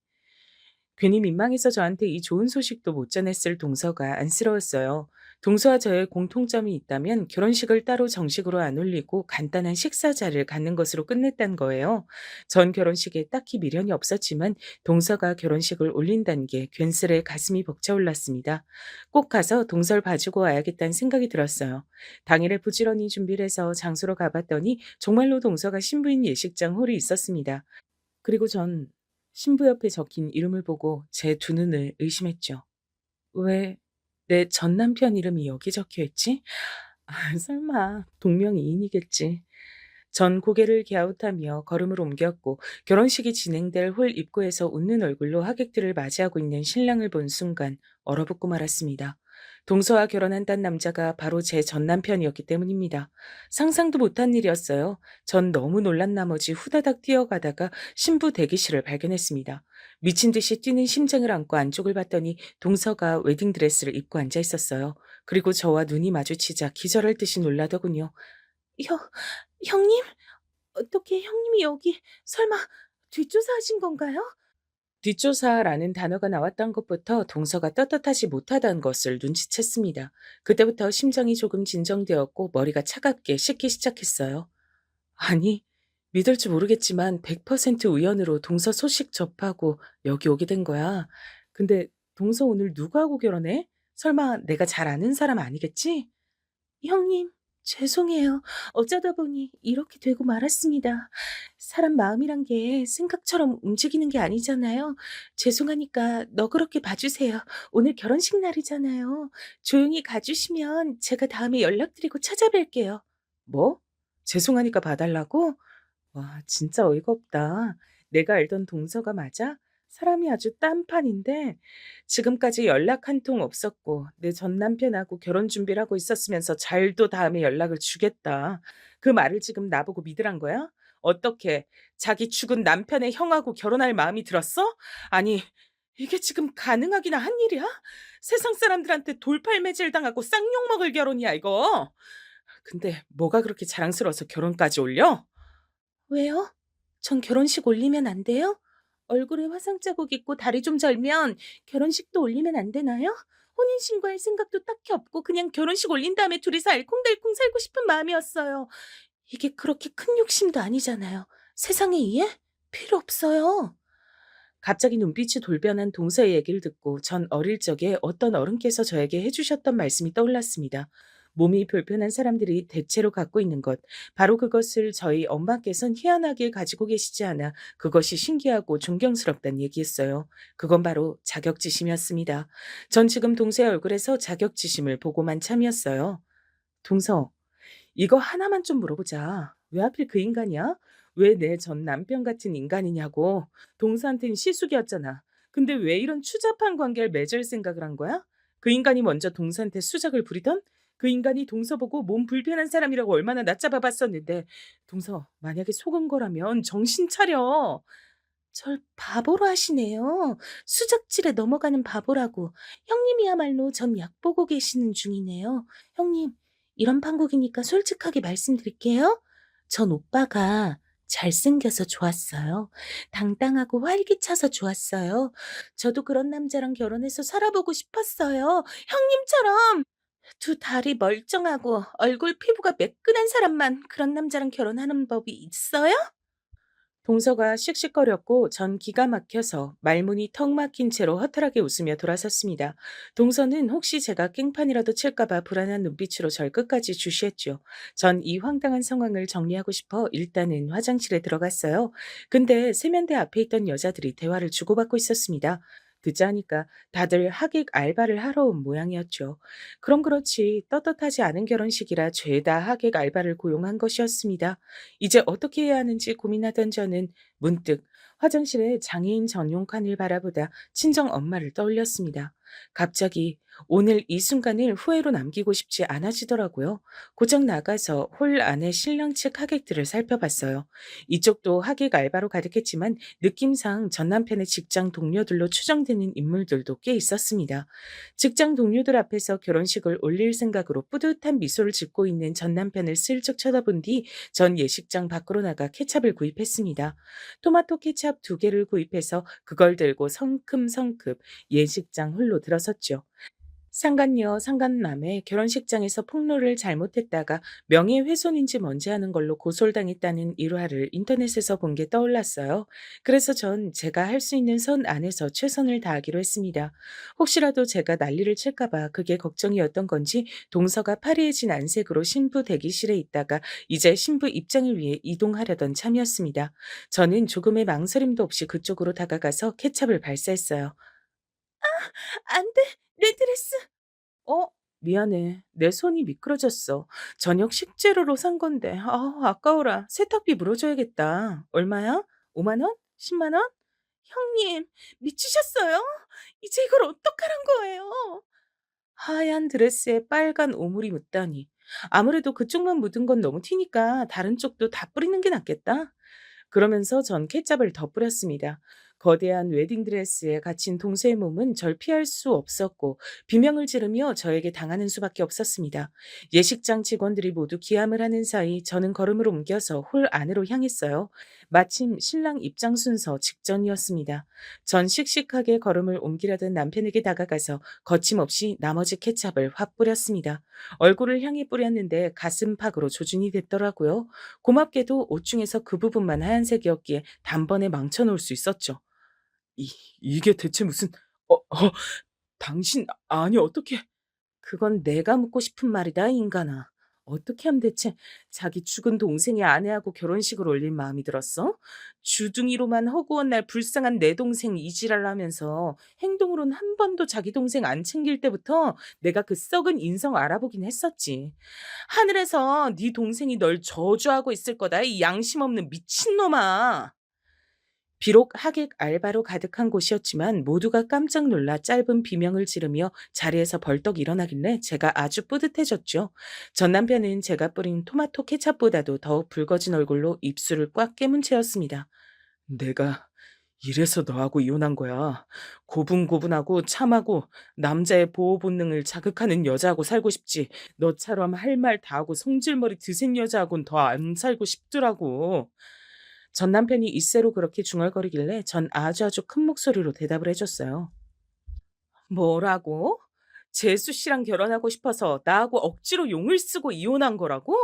괜히 민망해서 저한테 이 좋은 소식도 못 전했을 동서가 안쓰러웠어요. 동서와 저의 공통점이 있다면 결혼식을 따로 정식으로 안 올리고 간단한 식사자를 갖는 것으로 끝냈단 거예요. 전 결혼식에 딱히 미련이 없었지만 동서가 결혼식을 올린다는 게 괜스레 가슴이 벅차올랐습니다. 꼭 가서 동서를 봐주고 와야겠다는 생각이 들었어요. 당일에 부지런히 준비를 해서 장소로 가봤더니 정말로 동서가 신부인 예식장 홀이 있었습니다. 그리고 전 신부 옆에 적힌 이름을 보고 제 두 눈을 의심했죠. 왜 내 전 남편 이름이 여기 적혀 있지? 아, 설마 동명이인이겠지. 전 고개를 갸웃하며 걸음을 옮겼고 결혼식이 진행될 홀 입구에서 웃는 얼굴로 하객들을 맞이하고 있는 신랑을 본 순간 얼어붙고 말았습니다. 동서와 결혼한다는 남자가 바로 제 전 남편이었기 때문입니다. 상상도 못한 일이었어요. 전 너무 놀란 나머지 후다닥 뛰어가다가 신부 대기실을 발견했습니다. 미친 듯이 뛰는 심장을 안고 안쪽을 봤더니 동서가 웨딩드레스를 입고 앉아 있었어요. 그리고 저와 눈이 마주치자 기절할 듯이 놀라더군요. 형, 형님? 어떻게 형님이 여기 설마 뒷조사하신 건가요? 뒷조사라는 단어가 나왔던 것부터 동서가 떳떳하지 못하다는 것을 눈치챘습니다. 그때부터 심장이 조금 진정되었고 머리가 차갑게 식기 시작했어요. 아니, 믿을지 모르겠지만 100% 우연으로 동서 소식 접하고 여기 오게 된 거야. 근데 동서 오늘 누구하고 결혼해? 설마 내가 잘 아는 사람 아니겠지? 형님, 죄송해요. 어쩌다 보니 이렇게 되고 말았습니다. 사람 마음이란 게 생각처럼 움직이는 게 아니잖아요. 죄송하니까 너그럽게 봐주세요. 오늘 결혼식 날이잖아요. 조용히 가주시면 제가 다음에 연락드리고 찾아뵐게요. 뭐? 죄송하니까 봐달라고? 와, 진짜 어이가 없다. 내가 알던 동서가 맞아? 사람이 아주 딴판인데 지금까지 연락 한 통 없었고 내 전 남편하고 결혼 준비를 하고 있었으면서 잘도 다음에 연락을 주겠다. 그 말을 지금 나보고 믿으란 거야? 어떻게 자기 죽은 남편의 형하고 결혼할 마음이 들었어? 아니, 이게 지금 가능하기나 한 일이야? 세상 사람들한테 돌팔매질 당하고 쌍욕 먹을 결혼이야, 이거. 근데 뭐가 그렇게 자랑스러워서 결혼까지 올려? 왜요? 전 결혼식 올리면 안 돼요? 얼굴에 화상 자국 있고 다리 좀 절면 결혼식도 올리면 안 되나요? 혼인신고할 생각도 딱히 없고 그냥 결혼식 올린 다음에 둘이서 알콩달콩 살고 싶은 마음이었어요. 이게 그렇게 큰 욕심도 아니잖아요. 세상에 이해? 필요 없어요. 갑자기 눈빛이 돌변한 동서의 얘기를 듣고 전 어릴 적에 어떤 어른께서 저에게 해주셨던 말씀이 떠올랐습니다. 몸이 불편한 사람들이 대체로 갖고 있는 것, 바로 그것을 저희 엄마께선 희한하게 가지고 계시지 않아 그것이 신기하고 존경스럽다는 얘기였어요. 그건 바로 자격지심이었습니다. 전 지금 동서의 얼굴에서 자격지심을 보고만 참이었어요. 동서, 이거 하나만 좀 물어보자. 왜 하필 그 인간이야? 왜 내 전 남편 같은 인간이냐고. 동서한테는 시숙이었잖아. 근데 왜 이런 추잡한 관계를 맺을 생각을 한 거야? 그 인간이 먼저 동서한테 수작을 부리던? 그 인간이 동서 보고 몸 불편한 사람이라고 얼마나 낮잡아 봤었는데 동서 만약에 속은 거라면 정신 차려. 절 바보로 하시네요. 수작질에 넘어가는 바보라고. 형님이야말로 전 약 보고 계시는 중이네요. 형님, 이런 판국이니까 솔직하게 말씀드릴게요. 전 오빠가 잘생겨서 좋았어요. 당당하고 활기차서 좋았어요. 저도 그런 남자랑 결혼해서 살아보고 싶었어요. 형님처럼 두 다리 멀쩡하고 얼굴 피부가 매끈한 사람만 그런 남자랑 결혼하는 법이 있어요? 동서가 씩씩거렸고 전 기가 막혀서 말문이 턱 막힌 채로 허탈하게 웃으며 돌아섰습니다. 동서는 혹시 제가 깽판이라도 칠까봐 불안한 눈빛으로 절 끝까지 주시했죠. 전 이 황당한 상황을 정리하고 싶어 일단은 화장실에 들어갔어요. 근데 세면대 앞에 있던 여자들이 대화를 주고받고 있었습니다. 듣자 하니까 다들 하객 알바를 하러 온 모양이었죠. 그럼 그렇지 떳떳하지 않은 결혼식이라 죄다 하객 알바를 고용한 것이었습니다. 이제 어떻게 해야 하는지 고민하던 저는 문득 화장실에 장애인 전용 칸을 바라보다 친정 엄마를 떠올렸습니다. 갑자기 오늘 이 순간을 후회로 남기고 싶지 않아지더라고요. 고장 나가서 홀 안에 신랑 측 하객들을 살펴봤어요. 이쪽도 하객 알바로 가득했지만 느낌상 전 남편의 직장 동료들로 추정되는 인물들도 꽤 있었습니다. 직장 동료들 앞에서 결혼식을 올릴 생각으로 뿌듯한 미소를 짓고 있는 전 남편을 슬쩍 쳐다본 뒤 전 예식장 밖으로 나가 케찹을 구입했습니다. 토마토 케찹 2개를 구입해서 그걸 들고 성큼성큼 예식장 홀로 들어섰죠. 상간녀, 상간남의 결혼식장에서 폭로를 잘못했다가 명예훼손인지 뭔지 하는 걸로 고소당했다는 일화를 인터넷에서 본 게 떠올랐어요. 그래서 전 제가 할 수 있는 선 안에서 최선을 다하기로 했습니다. 혹시라도 제가 난리를 칠까봐 그게 걱정이었던 건지 동서가 파리해진 안색으로 신부 대기실에 있다가 이제 신부 입장을 위해 이동하려던 참이었습니다. 저는 조금의 망설임도 없이 그쪽으로 다가가서 케찹을 발사했어요. 안 돼, 내 드레스. 미안해. 내 손이 미끄러졌어. 저녁 식재료로 산 건데. 아까워라. 세탁비 물어줘야겠다. 얼마야? 5만 원? 10만 원? 형님, 미치셨어요? 이제 이걸 어떡하란 거예요? 하얀 드레스에 빨간 오물이 묻다니. 아무래도 그쪽만 묻은 건 너무 튀니까 다른 쪽도 다 뿌리는 게 낫겠다. 그러면서 전 케첩을 더 뿌렸습니다. 거대한 웨딩드레스에 갇힌 동서의 몸은 절 피할 수 없었고 비명을 지르며 저에게 당하는 수밖에 없었습니다. 예식장 직원들이 모두 기함을 하는 사이 저는 걸음을 옮겨서 홀 안으로 향했어요. 마침 신랑 입장 순서 직전이었습니다. 전 씩씩하게 걸음을 옮기려던 남편에게 다가가서 거침없이 나머지 케첩을 확 뿌렸습니다. 얼굴을 향해 뿌렸는데 가슴팍으로 조준이 됐더라고요. 고맙게도 옷 중에서 그 부분만 하얀색이었기에 단번에 망쳐놓을 수 있었죠. 이게 대체 무슨 어 어 당신 아니 어떻게 그건 내가 묻고 싶은 말이다 인간아. 어떻게 하면 대체 자기 죽은 동생의 아내하고 결혼식을 올릴 마음이 들었어? 주둥이로만 허구한 날 불쌍한 내 동생 이지랄하면서 행동으론 한 번도 자기 동생 안 챙길 때부터 내가 그 썩은 인성 알아보긴 했었지. 하늘에서 네 동생이 널 저주하고 있을 거다 이 양심 없는 미친놈아. 비록 하객 알바로 가득한 곳이었지만 모두가 깜짝 놀라 짧은 비명을 지르며 자리에서 벌떡 일어나길래 제가 아주 뿌듯해졌죠. 전 남편은 제가 뿌린 토마토 케찹보다도 더 붉어진 얼굴로 입술을 꽉 깨문 채였습니다. 내가 이래서 너하고 이혼한 거야. 고분고분하고 참하고 남자의 보호 본능을 자극하는 여자하고 살고 싶지. 너처럼 할 말 다 하고 성질머리 드센 여자하고는 더 안 살고 싶더라고. 전 남편이 이새로 그렇게 중얼거리길래 전 아주 큰 목소리로 대답을 해줬어요. 뭐라고? 재수 씨랑 결혼하고 싶어서 나하고 억지로 용을 쓰고 이혼한 거라고?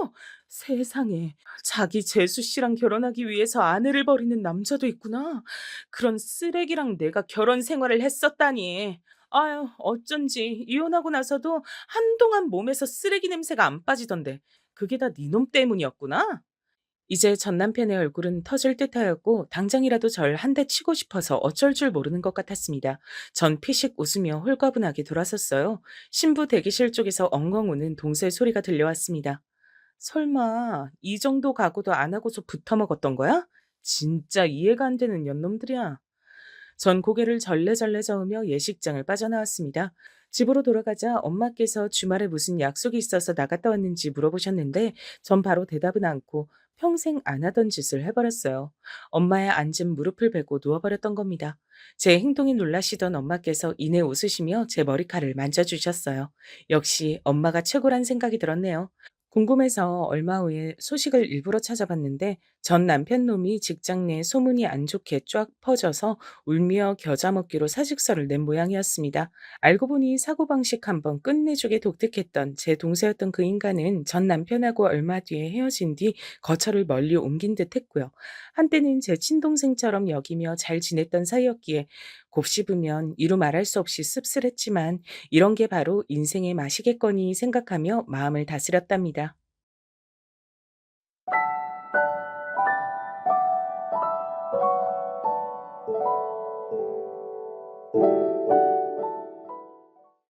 세상에, 자기 재수 씨랑 결혼하기 위해서 아내를 버리는 남자도 있구나. 그런 쓰레기랑 내가 결혼 생활을 했었다니. 아유, 어쩐지 이혼하고 나서도 한동안 몸에서 쓰레기 냄새가 안 빠지던데. 그게 다 네 놈 때문이었구나. 이제 전 남편의 얼굴은 터질 듯하였고 당장이라도 절 한 대 치고 싶어서 어쩔 줄 모르는 것 같았습니다. 전 피식 웃으며 홀가분하게 돌아섰어요. 신부 대기실 쪽에서 엉엉 우는 동생 소리가 들려왔습니다. 설마 이 정도 각오도 안 하고서 붙어먹었던 거야? 진짜 이해가 안 되는 년놈들이야. 전 고개를 절레절레 저으며 예식장을 빠져나왔습니다. 집으로 돌아가자 엄마께서 주말에 무슨 약속이 있어서 나갔다 왔는지 물어보셨는데 전 바로 대답은 않고 평생 안 하던 짓을 해버렸어요. 엄마의 앉은 무릎을 베고 누워버렸던 겁니다. 제 행동에 놀라시던 엄마께서 이내 웃으시며 제 머리칼을 만져주셨어요. 역시 엄마가 최고란 생각이 들었네요. 궁금해서 얼마 후에 소식을 일부러 찾아봤는데 전 남편 놈이 직장 내 소문이 안 좋게 쫙 퍼져서 울며 겨자 먹기로 사직서를 낸 모양이었습니다. 알고 보니 사고방식 한번 끝내주게 독특했던 제 동생이었던 그 인간은 전 남편하고 얼마 뒤에 헤어진 뒤 거처를 멀리 옮긴 듯 했고요. 한때는 제 친동생처럼 여기며 잘 지냈던 사이였기에 곱씹으면 이루 말할 수 없이 씁쓸했지만 이런 게 바로 인생의 맛이겠거니 생각하며 마음을 다스렸답니다.